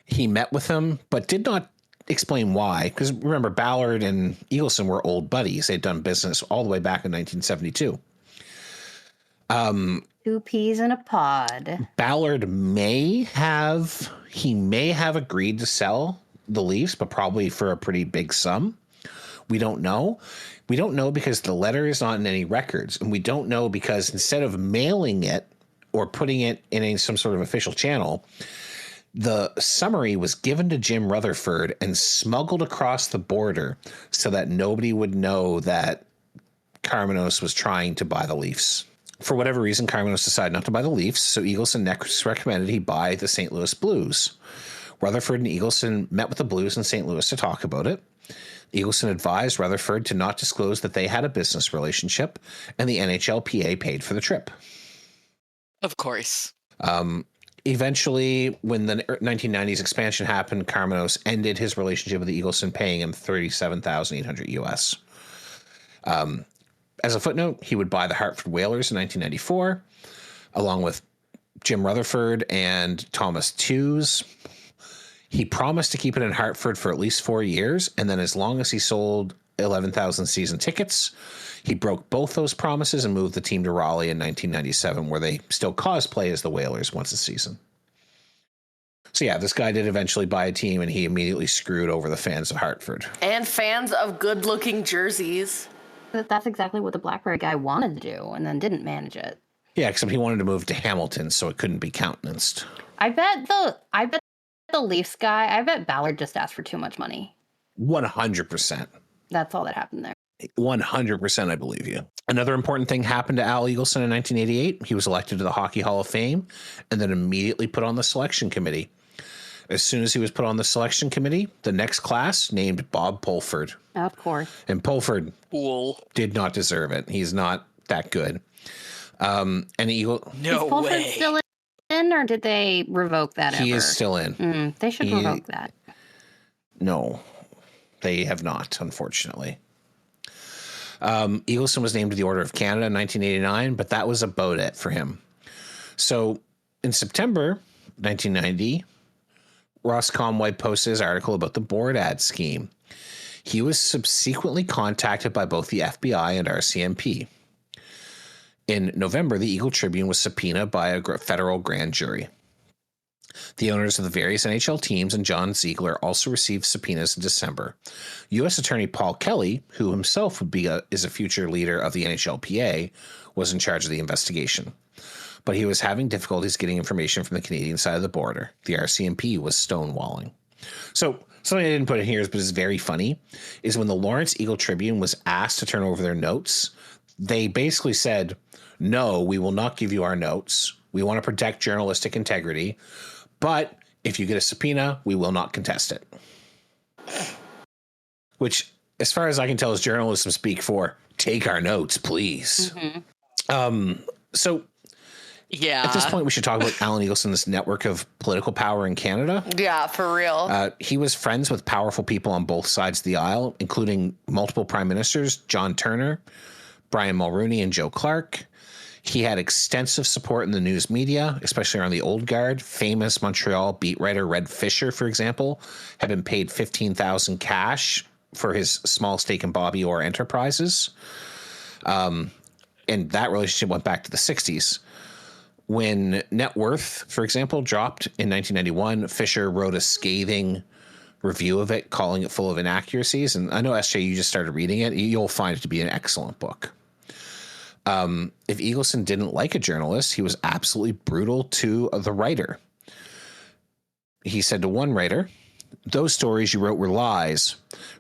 He met with him, but did not explain why. Because remember, Ballard and Eagleson were old buddies. They'd done business all the way back in 1972. Two peas in a pod. Ballard may have agreed to sell the Leafs, but probably for a pretty big sum. We don't know. We don't know because the letter is not in any records. And we don't know because instead of mailing it or putting it in some sort of official channel, the summary was given to Jim Rutherford and smuggled across the border so that nobody would know that Karmanos was trying to buy the Leafs. For whatever reason, Karmanos decided not to buy the Leafs, so Eagleson next recommended he buy the St. Louis Blues. Rutherford and Eagleson met with the Blues in St. Louis to talk about it. Eagleson advised Rutherford to not disclose that they had a business relationship, and the NHLPA paid for the trip. Of course. Eventually, when the 1990s expansion happened, Karmanos ended his relationship with Eagleson, paying him $37,800 US. As a footnote, he would buy the Hartford Whalers in 1994, along with Jim Rutherford and Thomas Tews. He promised to keep it in Hartford for at least 4 years, and then as long as he sold 11,000 season tickets, he broke both those promises and moved the team to Raleigh in 1997, where they still cosplay as the Whalers once a season. So yeah, this guy did eventually buy a team, and he immediately screwed over the fans of Hartford. And fans of good-looking jerseys. That's exactly what the BlackBerry guy wanted to do and then didn't manage it. Yeah, except he wanted to move to Hamilton, so it couldn't be countenanced. I bet the Leafs guy, I bet Ballard just asked for too much money. 100%. That's all that happened there. 100%, I believe you. Another important thing happened to Al Eagleson in 1988. He was elected to the Hockey Hall of Fame and then immediately put on the selection committee. As soon as he was put on the selection committee, the next class named Bob Pulford. Of course. And Pulford Cool. did not deserve it. He's not that good. And Eagle... No Is Pulford way. still in, or did they revoke that He ever? is still in. They should revoke that. No, they have not, unfortunately. Eagleson was named to the Order of Canada in 1989, but that was about it for him. So in September 1990, Ross Conway posted his article about the board ad scheme. He was subsequently contacted by both the FBI and RCMP. In November, the Eagle Tribune was subpoenaed by a federal grand jury. The owners of the various NHL teams and John Ziegler also received subpoenas in December. U.S. Attorney Paul Kelly, who himself is a future leader of the NHLPA, was in charge of the investigation. But he was having difficulties getting information from the Canadian side of the border. The RCMP was stonewalling. So something I didn't put in here, but is very funny, is when the Lawrence Eagle Tribune was asked to turn over their notes, they basically said, no, we will not give you our notes. We want to protect journalistic integrity. But if you get a subpoena, we will not contest it. Which, as far as I can tell, is journalism speak for take our notes, please. Mm-hmm. So Yeah. at this point, we should talk about Alan Eagleson's network of political power in Canada. Yeah, for real. He was friends with powerful people on both sides of the aisle, including multiple prime ministers, John Turner, Brian Mulroney, and Joe Clark. He had extensive support in the news media, especially around the old guard. Famous Montreal beat writer Red Fisher, for example, had been paid $15,000 cash for his small stake in Bobby Orr Enterprises. And that relationship went back to the 60s. When net worth, for example, dropped in 1991, Fisher wrote a scathing review of it, calling it full of inaccuracies. And I know, SJ, you just started reading it. You'll find it to be an excellent book. If Eagleson didn't like a journalist, he was absolutely brutal to the writer. He said to one writer, "Those stories you wrote were lies.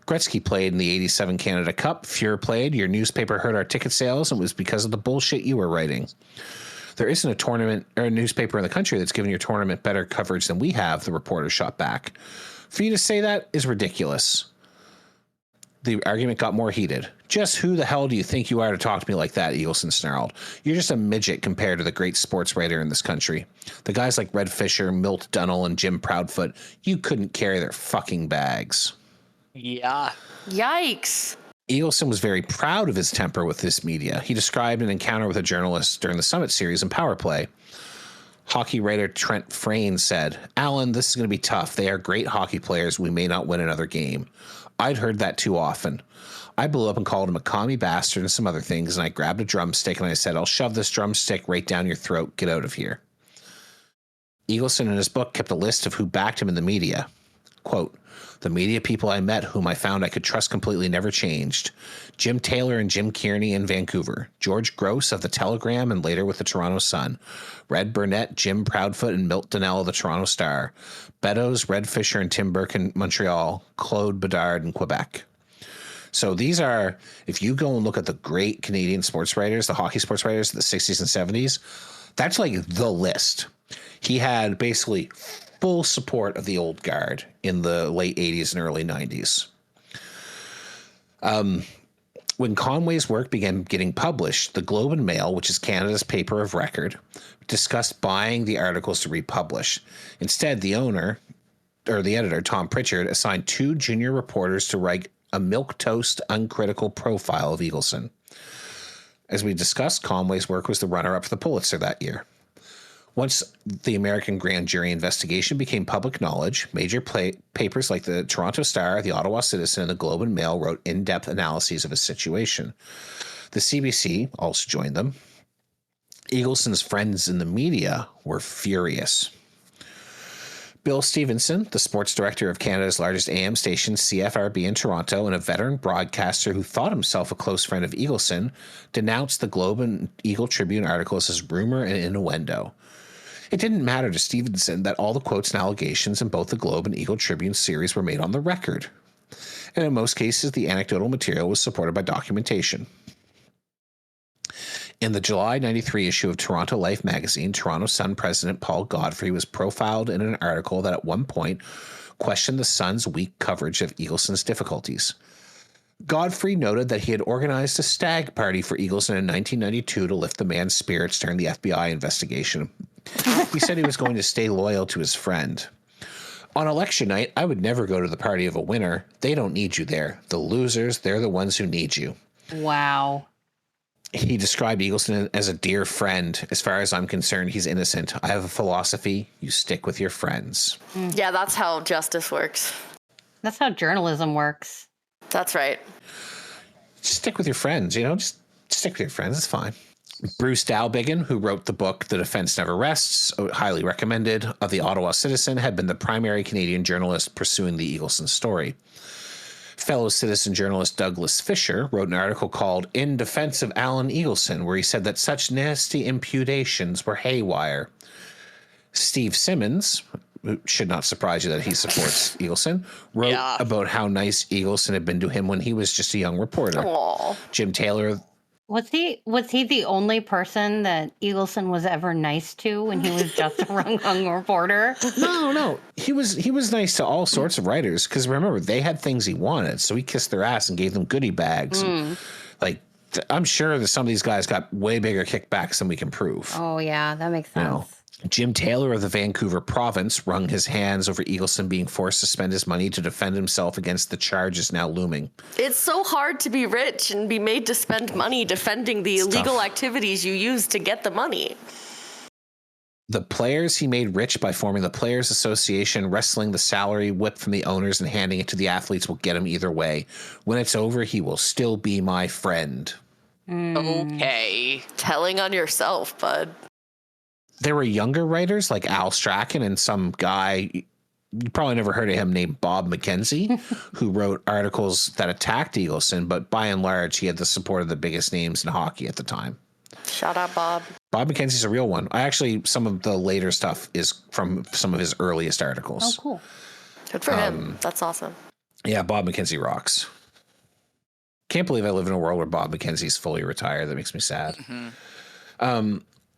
Gretzky played in the 87 Canada Cup. Fuhr played. Your newspaper hurt our ticket sales, and it was because of the bullshit you were writing. There isn't a tournament or a newspaper in the country that's giving your tournament better coverage than we have," the reporter shot back. "For you to say that is ridiculous." The argument got more heated. "Just who the hell do you think you are to talk to me like that?" Eagleson snarled. "You're just a midget compared to the great sports writer in this country. The guys like Red Fisher, Milt Dunnell, and Jim Proudfoot, you couldn't carry their fucking bags." Yeah. Yikes. Eagleson was very proud of his temper with this media. He described an encounter with a journalist during the Summit Series in Power Play. Hockey writer Trent Frayne said, "Alan, this is going to be tough. They are great hockey players. We may not win another game." I'd heard that too often. I blew up and called him a commie bastard and some other things, and I grabbed a drumstick and I said, "I'll shove this drumstick right down your throat. Get out of here." Eagleson in his book kept a list of who backed him in the media. Quote, "The media people I met whom I found I could trust completely never changed. Jim Taylor and Jim Kearney in Vancouver. George Gross of the Telegram and later with the Toronto Sun. Red Burnett, Jim Proudfoot, and Milt Dunnell of the Toronto Star. Beddoes, Red Fisher, and Tim Burke in Montreal. Claude Bedard in Quebec." So these are, if you go and look at the great Canadian sports writers, the hockey sports writers of the 60s and 70s, that's like the list. He had basically full support of the old guard in the late 80s and early 90s. When Conway's work began getting published, the Globe and Mail, which is Canada's paper of record, discussed buying the articles to republish. Instead, the editor, Tom Pritchard, assigned 2 junior reporters to write a milquetoast, uncritical profile of Eagleson. As we discussed, Conway's work was the runner-up for the Pulitzer that year. Once the American grand jury investigation became public knowledge, major papers like the Toronto Star, the Ottawa Citizen, and the Globe and Mail wrote in-depth analyses of his situation. The CBC also joined them. Eagleson's friends in the media were furious. Bill Stevenson, the sports director of Canada's largest AM station, CFRB in Toronto, and a veteran broadcaster who thought himself a close friend of Eagleson, denounced the Globe and Eagle Tribune articles as rumor and innuendo. It didn't matter to Stevenson that all the quotes and allegations in both the Globe and Eagle Tribune series were made on the record. And in most cases, the anecdotal material was supported by documentation. In the July 93 issue of Toronto Life magazine, Toronto Sun president Paul Godfrey was profiled in an article that at one point questioned the Sun's weak coverage of Eagleson's difficulties. Godfrey noted that he had organized a stag party for Eagleson in 1992 to lift the man's spirits during the FBI investigation. He said he was going to stay loyal to his friend. "On election night, I would never go to the party of a winner. They don't need you there. The losers, they're the ones who need you." Wow. He described Eagleson as a dear friend. "As far as I'm concerned, he's innocent. I have a philosophy. You stick with your friends." Yeah, that's how justice works. That's how journalism works. That's right. Just stick with your friends, just stick with your friends. It's fine. Bruce Dalbigan, who wrote the book The Defense Never Rests, highly recommended, of the Ottawa Citizen, had been the primary Canadian journalist pursuing the Eagleson story. Fellow citizen journalist Douglas Fisher wrote an article called In Defense of Alan Eagleson, where he said that such nasty imputations were haywire. Steve Simmons, who should not surprise you that he supports Eagleson, wrote about how nice Eagleson had been to him when he was just a young reporter. Aww. Jim Taylor... Was he the only person that Eagleson was ever nice to when he was just a young reporter? No. He was nice to all sorts of writers because remember, they had things he wanted, so he kissed their ass and gave them goodie bags. I'm sure that some of these guys got way bigger kickbacks than we can prove. Oh yeah, that makes sense. Jim Taylor of the Vancouver province wrung his hands over Eagleson being forced to spend his money to defend himself against the charges now looming. It's so hard to be rich and be made to spend money defending the illegal activities you use to get the money. The players he made rich by forming the Players Association, wrestling the salary whip from the owners and handing it to the athletes will get him either way. When it's over, he will still be my friend. Okay. Telling on yourself, bud. There were younger writers like Al Strachan and some guy you probably never heard of him, named Bob McKenzie, who wrote articles that attacked Eagleson, but by and large, he had the support of the biggest names in hockey at the time. Shout out, Bob. Bob McKenzie's a real one. Some of the later stuff is from some of his earliest articles. Oh, cool. Good for him. That's awesome. Yeah, Bob McKenzie rocks. Can't believe I live in a world where Bob McKenzie's fully retired. That makes me sad.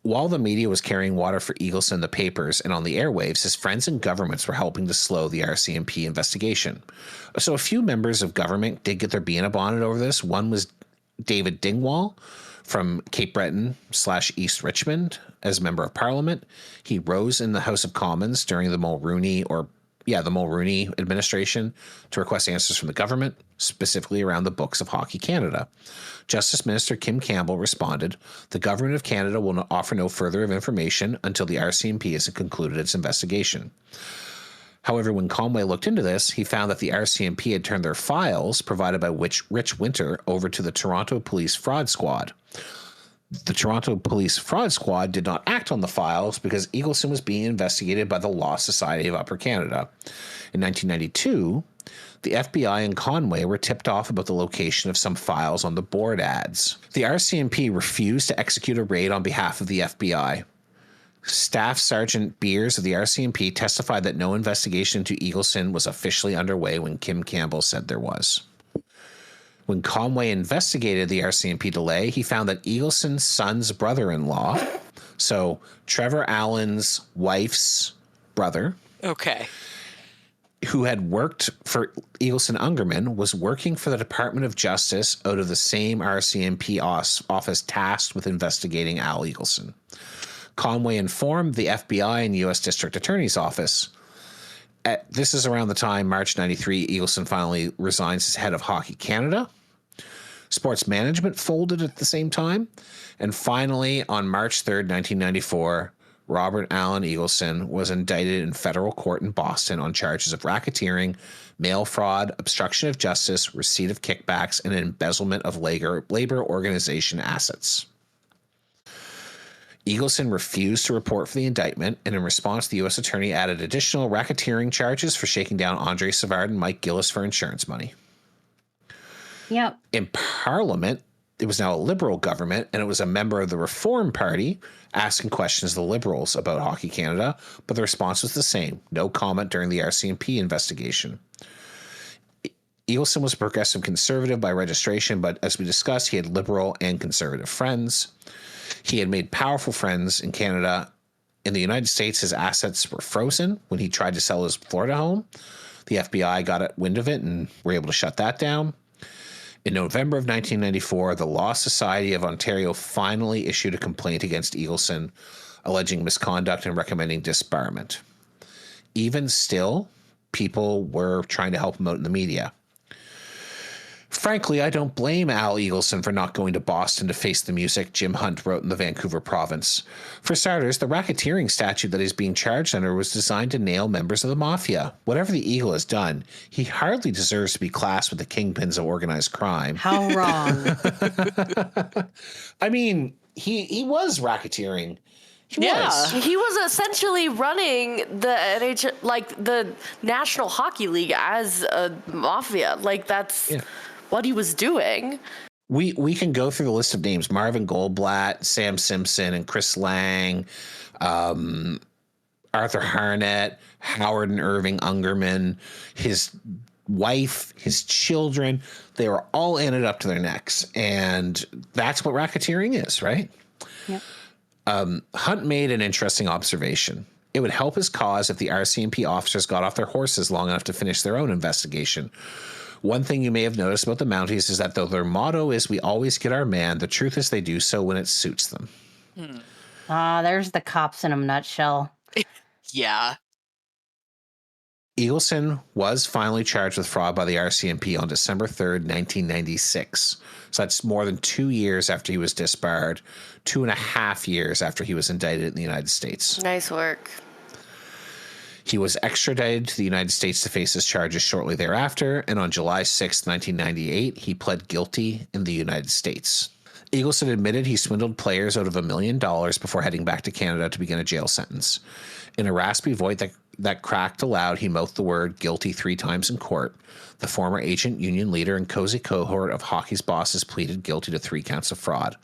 While the media was carrying water for Eagleson in the papers and on the airwaves, his friends in governments were helping to slow the RCMP investigation. So a few members of government did get their bee in a bonnet over this. One was David Dingwall from Cape Breton / East Richmond as member of parliament. He rose in the House of Commons during the Mulrooney administration to request answers from the government, specifically around the books of Hockey Canada. Justice Minister Kim Campbell responded, "The Government of Canada will offer no further information until the RCMP has concluded its investigation." However, when Conway looked into this, he found that the RCMP had turned their files provided by Rich Winter over to the Toronto Police Fraud Squad. The Toronto Police Fraud Squad did not act on the files because Eagleson was being investigated by the Law Society of Upper Canada. In 1992, the FBI and Conway were tipped off about the location of some files on the board ads. The RCMP refused to execute a raid on behalf of the FBI. Staff Sergeant Beers of the RCMP testified that no investigation into Eagleson was officially underway when Kim Campbell said there was. When Conway investigated the RCMP delay, he found that Eagleson's son's brother-in-law, so Trevor Allen's wife's brother, Okay. who had worked for Eagleson Ungerman, was working for the Department of Justice out of the same RCMP office tasked with investigating Al Eagleson. Conway informed the FBI and U.S. District Attorney's Office. This is around the time, March 93, Eagleson finally resigns as head of Hockey Canada. Sports management folded at the same time. And finally, on March 3rd, 1994, Robert Alan Eagleson was indicted in federal court in Boston on charges of racketeering, mail fraud, obstruction of justice, receipt of kickbacks, and embezzlement of labor organization assets. Eagleson refused to report for the indictment, and in response, the U.S. Attorney added additional racketeering charges for shaking down Andre Savard and Mike Gillis for insurance money. Yep. In Parliament, it was now a Liberal government, and it was a member of the Reform Party asking questions of the Liberals about Hockey Canada, but the response was the same. No comment during the RCMP investigation. Eagleson was a progressive conservative by registration, but as we discussed, he had Liberal and conservative friends. He had made powerful friends in Canada. In the United States, his assets were frozen when he tried to sell his Florida home. The FBI got wind of it and were able to shut that down. In November of 1994, the Law Society of Ontario finally issued a complaint against Eagleson, alleging misconduct and recommending disbarment. Even still, people were trying to help him out in the media. Frankly, I don't blame Al Eagleson for not going to Boston to face the music, Jim Hunt wrote in the Vancouver Province. For starters, the racketeering statute that he's being charged under was designed to nail members of the mafia. Whatever the Eagle has done, he hardly deserves to be classed with the kingpins of organized crime. How wrong. I mean, he was racketeering. He was. He was essentially running the NHL, like the National Hockey League, as a mafia. Like that's what he was doing. We can go through the list of names: Marvin Goldblatt, Sam Simpson, and Chris Lang, Arthur Harnett, Howard and Irving Ungerman, his wife, his children. They were all in it up to their necks, and that's what racketeering is, right? Yep. Hunt made an interesting observation. It would help his cause if the RCMP officers got off their horses long enough to finish their own investigation. One thing you may have noticed about the Mounties is that though their motto is "we always get our man," the truth is they do so when it suits them. There's the cops in a nutshell. Yeah. Eagleson was finally charged with fraud by the RCMP on December 3rd, 1996. So that's more than 2 years after he was disbarred, 2.5 years after he was indicted in the United States. Nice work. He was extradited to the United States to face his charges shortly thereafter, and on July 6, 1998, he pled guilty in the United States. Eagleson admitted he swindled players out of $1 million before heading back to Canada to begin a jail sentence. In a raspy voice that cracked aloud, he mouthed the word guilty 3 times in court. The former agent, union leader, and cozy cohort of hockey's bosses pleaded guilty to 3 counts of fraud.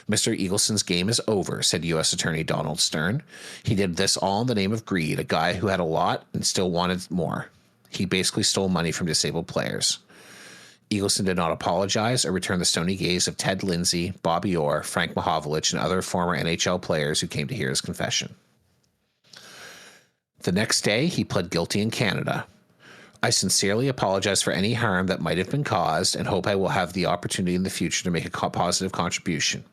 Mr. Eagleson's game is over, said U.S. Attorney Donald Stern. He did this all in the name of greed, a guy who had a lot and still wanted more. He basically stole money from disabled players. Eagleson did not apologize or return the stony gaze of Ted Lindsay, Bobby Orr, Frank Mahovlich, and other former NHL players who came to hear his confession. The next day, he pled guilty in Canada. I sincerely apologize for any harm that might have been caused and hope I will have the opportunity in the future to make a positive contribution.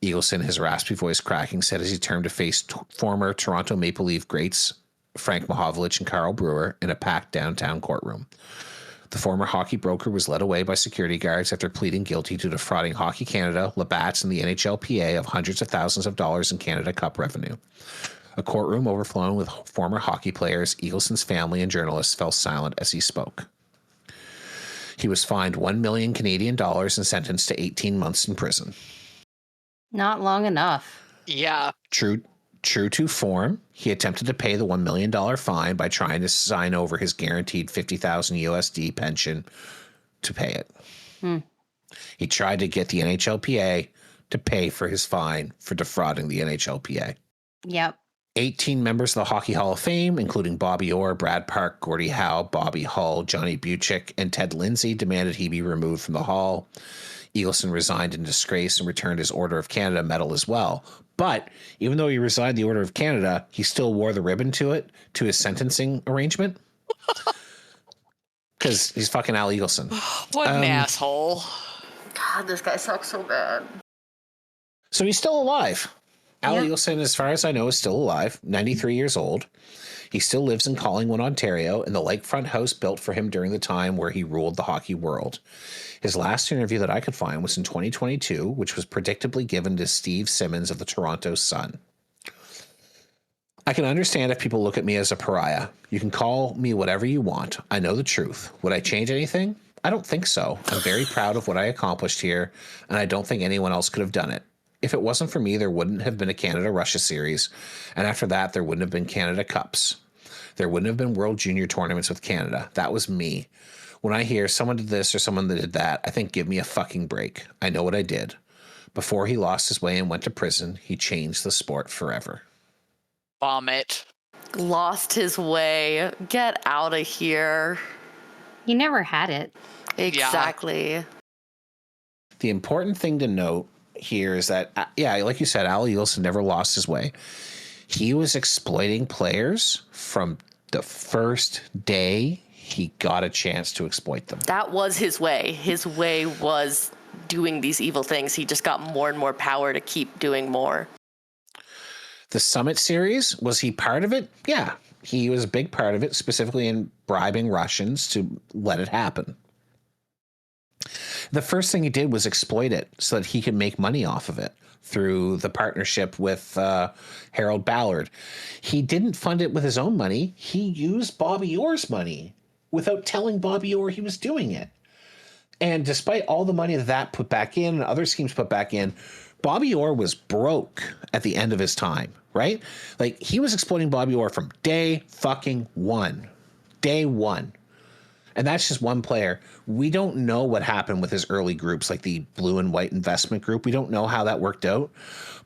Eagleson, his raspy voice cracking, said as he turned to face former Toronto Maple Leaf greats Frank Mahovlich and Carl Brewer in a packed downtown courtroom. The former hockey broker was led away by security guards after pleading guilty to defrauding Hockey Canada, Labatt's, and the NHLPA of hundreds of thousands of dollars in Canada Cup revenue. A courtroom overflowing with former hockey players, Eagleson's family, and journalists fell silent as he spoke. He was fined $1 million Canadian dollars and sentenced to 18 months in prison. Not long enough. Yeah. True to form, he attempted to pay the $1 million fine by trying to sign over his guaranteed $50,000 USD pension to pay it. He tried to get the NHLPA to pay for his fine for defrauding the NHLPA. Yep. 18 members of the Hockey Hall of Fame, including Bobby Orr, Brad Park, Gordie Howe, Bobby Hull, Johnny Buchick, and Ted Lindsay, demanded he be removed from the Hall. Eagleson resigned in disgrace and returned his Order of Canada medal as well. But even though he resigned the Order of Canada, he still wore the ribbon to his sentencing arrangement. Because he's fucking Al Eagleson. What an asshole. God, this guy sucks so bad. So he's still alive. Al Yeah. Eagleson, as far as I know, is still alive, 93 years old. He still lives in Collingwood, Ontario, in the lakefront house built for him during the time where he ruled the hockey world. His last interview that I could find was in 2022, which was predictably given to Steve Simmons of the Toronto Sun. I can understand if people look at me as a pariah. You can call me whatever you want. I know the truth. Would I change anything? I don't think so. I'm very proud of what I accomplished here, and I don't think anyone else could have done it. If it wasn't for me, there wouldn't have been a Canada-Russia series, and after that, there wouldn't have been Canada Cups. There wouldn't have been World Junior tournaments with Canada. That was me. When I hear someone did this or someone that did that, I think give me a fucking break. I know what I did. Before he lost his way and went to prison, he changed the sport forever. Vomit. Lost his way. Get out of here. He never had it. Exactly. The important thing to note here is that, like you said, Al Eagleson never lost his way. He was exploiting players from the first day he got a chance to exploit them. That was his way. His way was doing these evil things. He just got more and more power to keep doing more. The Summit Series, was he part of it? Yeah, he was a big part of it, specifically in bribing Russians to let it happen. The first thing he did was exploit it so that he could make money off of it through the partnership with Harold Ballard. He didn't fund it with his own money. He used Bobby Orr's money without telling Bobby Orr he was doing it. And despite all the money that put back in and other schemes put back in, Bobby Orr was broke at the end of his time, right? Like, he was exploiting Bobby Orr from day fucking one. Day one. And that's just one player. We don't know what happened with his early groups, like the Blue and White Investment Group. We don't know how that worked out.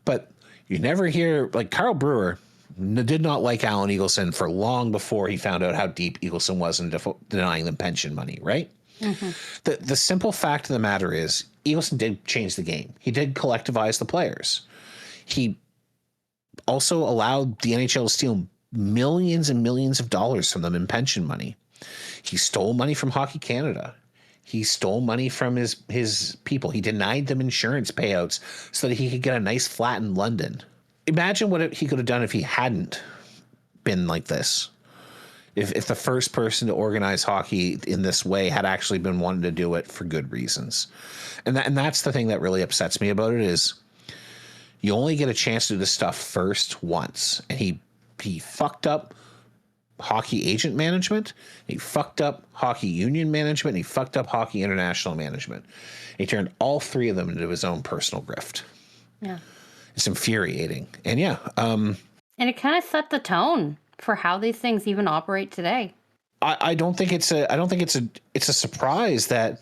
But you never hear, like, Carl Brewer did not like Alan Eagleson for long before he found out how deep Eagleson was in denying them pension money, right? Mm-hmm. The simple fact of the matter is Eagleson did change the game. He did collectivize the players. He also allowed the NHL to steal millions and millions of dollars from them in pension money. He stole money from Hockey Canada. He stole money from his people. He denied them insurance payouts so that he could get a nice flat in London. Imagine what he could have done if he hadn't been like this. If the first person to organize hockey in this way had actually been wanting to do it for good reasons. And that's the thing that really upsets me about it is you only get a chance to do this stuff first once. And he fucked up hockey agent management, he fucked up hockey union management, and he fucked up hockey international management. He turned all three of them into his own personal grift. Yeah. It's infuriating. And and it kind of set the tone for how these things even operate today. I don't think it's a surprise that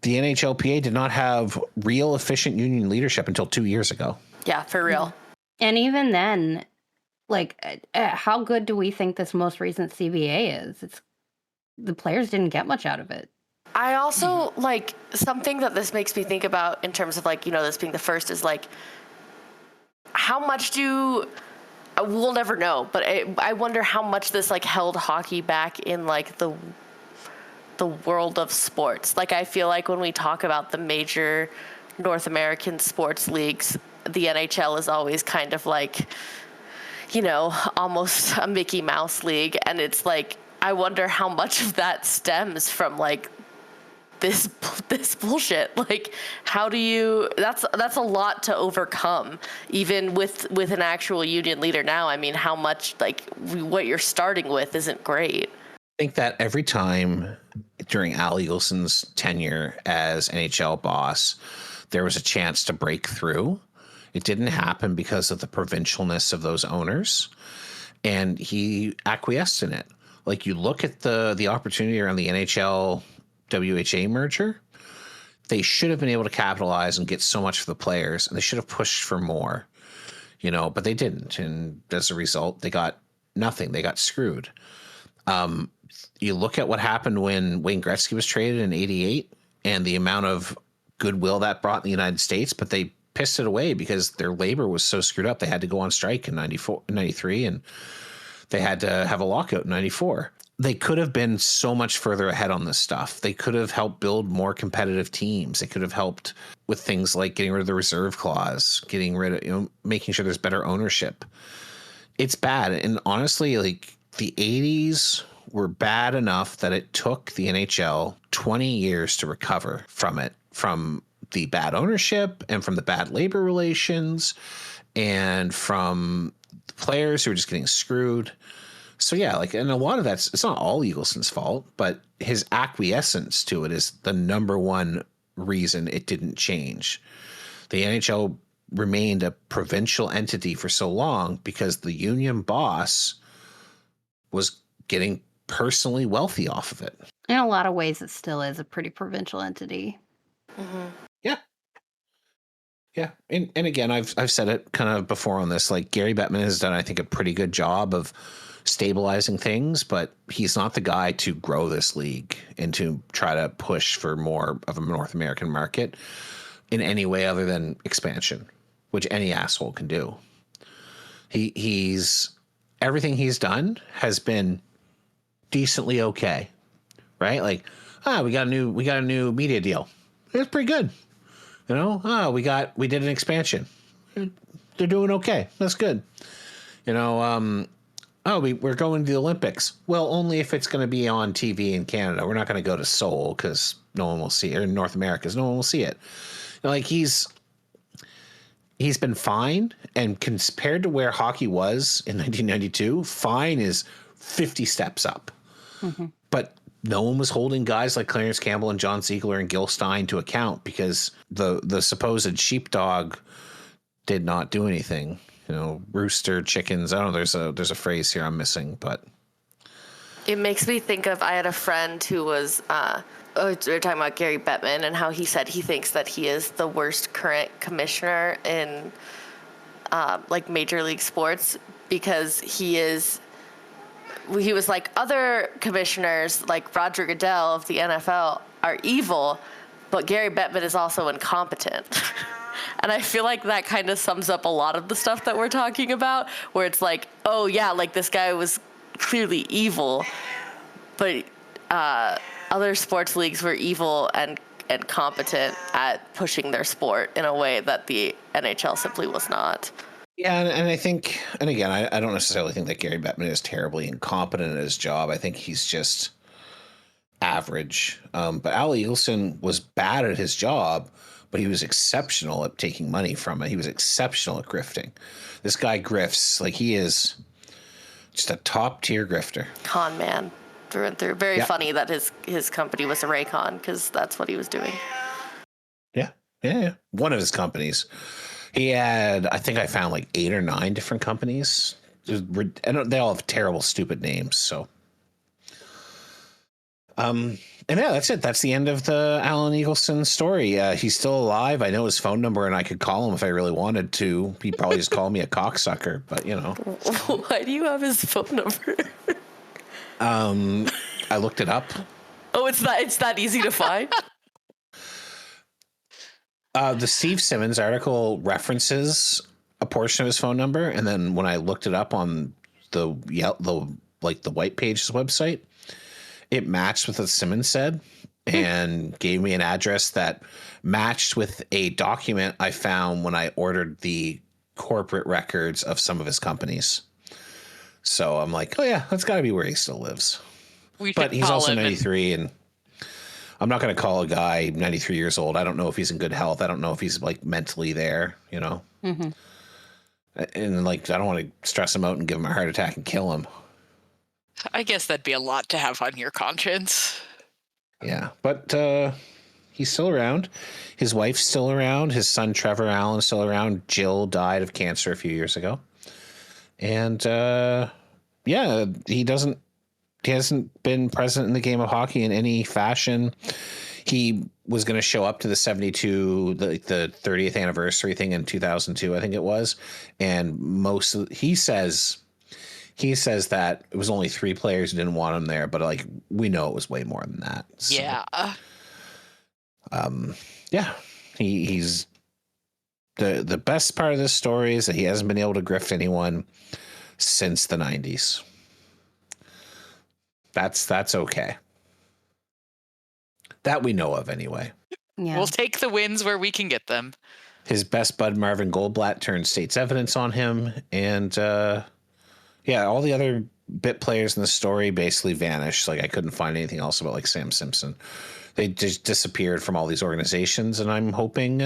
the NHLPA did not have real efficient union leadership until 2 years ago. Yeah, for real. And even then, like, how good do we think this most recent CBA is? The players didn't get much out of it. I also, like, something that this makes me think about in terms of, like, you know, this being the first is, like, how much we'll never know, but I wonder how much this, like, held hockey back in, like, the world of sports. Like, I feel like when we talk about the major North American sports leagues, the NHL is always kind of like, you know, almost a Mickey Mouse league. And it's like, I wonder how much of that stems from, like, this bullshit. Like, how do you, that's a lot to overcome, even with an actual union leader now. I mean, how much, like, what you're starting with isn't great. I think that every time during Al Eagleson's tenure as NHL boss, there was a chance to break through. It didn't happen because of the provincialness of those owners, and he acquiesced in it. Like, you look at the opportunity around the NHL WHA merger, they should have been able to capitalize and get so much for the players, and they should have pushed for more, you know, but they didn't. And as a result, they got nothing. They got screwed. You look at what happened when Wayne Gretzky was traded in '88 and the amount of goodwill that brought in the United States, but they pissed it away because their labor was so screwed up. They had to go on strike in 93, and they had to have a lockout in 94. They could have been so much further ahead on this stuff. They could have helped build more competitive teams. They could have helped with things like getting rid of the reserve clause, getting rid of, you know, making sure there's better ownership. It's bad. And honestly, like, the 80s were bad enough that it took the NHL 20 years to recover from it, from the bad ownership and from the bad labor relations and from the players who were just getting screwed. So yeah, like, and a lot of that's, it's not all Eagleson's fault, but his acquiescence to it is the number one reason it didn't change. The NHL remained a provincial entity for so long because the union boss was getting personally wealthy off of it. In a lot of ways, it still is a pretty provincial entity. Mm-hmm. Yeah. Yeah. And again, I've said it kind of before on this, like, Gary Bettman has done, I think, a pretty good job of stabilizing things, but he's not the guy to grow this league and to try to push for more of a North American market in any way other than expansion, which any asshole can do. He's everything he's done has been decently okay, right? Like, we got a new media deal. It's pretty good. You know, we did an expansion. They're doing okay. That's good. You know, we're going to the Olympics. Well, only if it's going to be on TV in Canada. We're not going to go to Seoul because no one will see it, or in North America because no one will see it. You know, like, he's been fine, and compared to where hockey was in 1992, fine is 50 steps up. Mm-hmm. But no one was holding guys like Clarence Campbell and John Ziegler and Gil Stein to account because the supposed sheepdog did not do anything. You know, rooster chickens. I don't know. There's a phrase here I'm missing, but it makes me think of, I had a friend who was we were talking about Gary Bettman and how he said he thinks that he is the worst current commissioner in like Major League Sports because he was like, other commissioners like Roger Goodell of the NFL are evil, but Gary Bettman is also incompetent. And I feel like that kind of sums up a lot of the stuff that we're talking about, where it's like, oh yeah, like, this guy was clearly evil, but other sports leagues were evil and competent at pushing their sport in a way that the NHL simply was not. Yeah, and I think, and again, I don't necessarily think that Gary Bettman is terribly incompetent at his job. I think he's just average. But Al Eagleson was bad at his job, but he was exceptional at taking money from it. He was exceptional at grifting. This guy grifts. Like, he is just a top-tier grifter. Con man through and through. Very funny that his company was a Raycon, because that's what he was doing. Yeah. One of his companies. He had, I think I found like 8 or 9 different companies they all have terrible, stupid names. So, and yeah, that's it. That's the end of the Alan Eagleson story. He's still alive. I know his phone number, and I could call him if I really wanted to. He'd probably just call me a cocksucker, but you know. Why do you have his phone number? I looked it up. Oh, it's that easy to find? The Steve Simmons article references a portion of his phone number, and then when I looked it up on the White Pages website, it matched with what Simmons said and gave me an address that matched with a document I found when I ordered the corporate records of some of his companies. So I'm like, oh yeah, that's got to be where he still lives. But he's also 93, and I'm not going to call a guy 93 years old. I don't know if he's in good health. I don't know if he's like mentally there, you know? Mm-hmm. And like, I don't want to stress him out and give him a heart attack and kill him. I guess that'd be a lot to have on your conscience. Yeah, but he's still around. His wife's still around. His son, Trevor Allen's still around. Jill died of cancer a few years ago. And yeah, he hasn't been present in the game of hockey in any fashion. He was going to show up to the 72, the 30th anniversary thing in 2002, I think it was. And he says that it was only 3 players who didn't want him there, but like we know it was way more than that. So, yeah. Yeah. He's the best part of this story is that he hasn't been able to grift anyone since the 90s. That's okay. That we know of anyway. Yeah. We'll take the wins where we can get them. His best bud, Marvin Goldblatt, turned state's evidence on him. And yeah, all the other bit players in the story basically vanished. Like I couldn't find anything else about like Sam Simpson. They just disappeared from all these organizations. And I'm hoping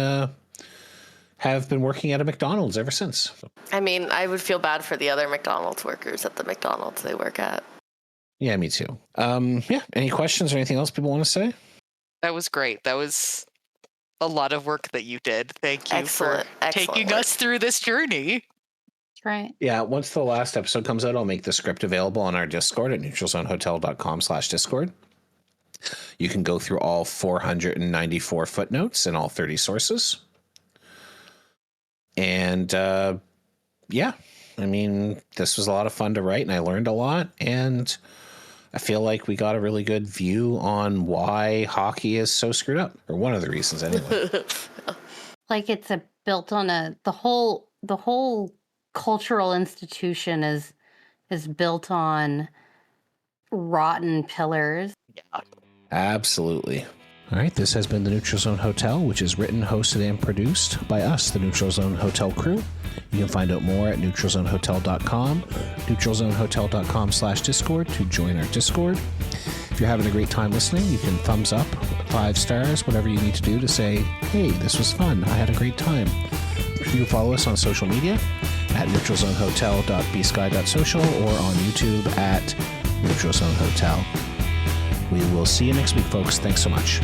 have been working at a McDonald's ever since. I mean, I would feel bad for the other McDonald's workers at the McDonald's they work at. Yeah, me too. Yeah. Any questions or anything else people want to say? That was great. That was a lot of work that you did. Thank you for taking us through this journey. Right. Yeah, once the last episode comes out, I'll make the script available on our Discord at neutralzonehotel.com/Discord. You can go through all 494 footnotes and all 30 sources. And yeah, I mean, this was a lot of fun to write, and I learned a lot, and I feel like we got a really good view on why hockey is so screwed up, or one of the reasons anyway. Like it's built on the whole cultural institution is built on rotten pillars. Yeah. Absolutely. All right, this has been the Neutral Zone Hotel, which is written, hosted, and produced by us, the Neutral Zone Hotel crew. You can find out more at neutralzonehotel.com, neutralzonehotel.com/Discord to join our Discord. If you're having a great time listening, you can thumbs up, 5 stars, whatever you need to do to say, hey, this was fun, I had a great time. You can follow us on social media at neutralzonehotel.bsky.social or on YouTube at Neutral Zone Hotel. We will see you next week, folks. Thanks so much.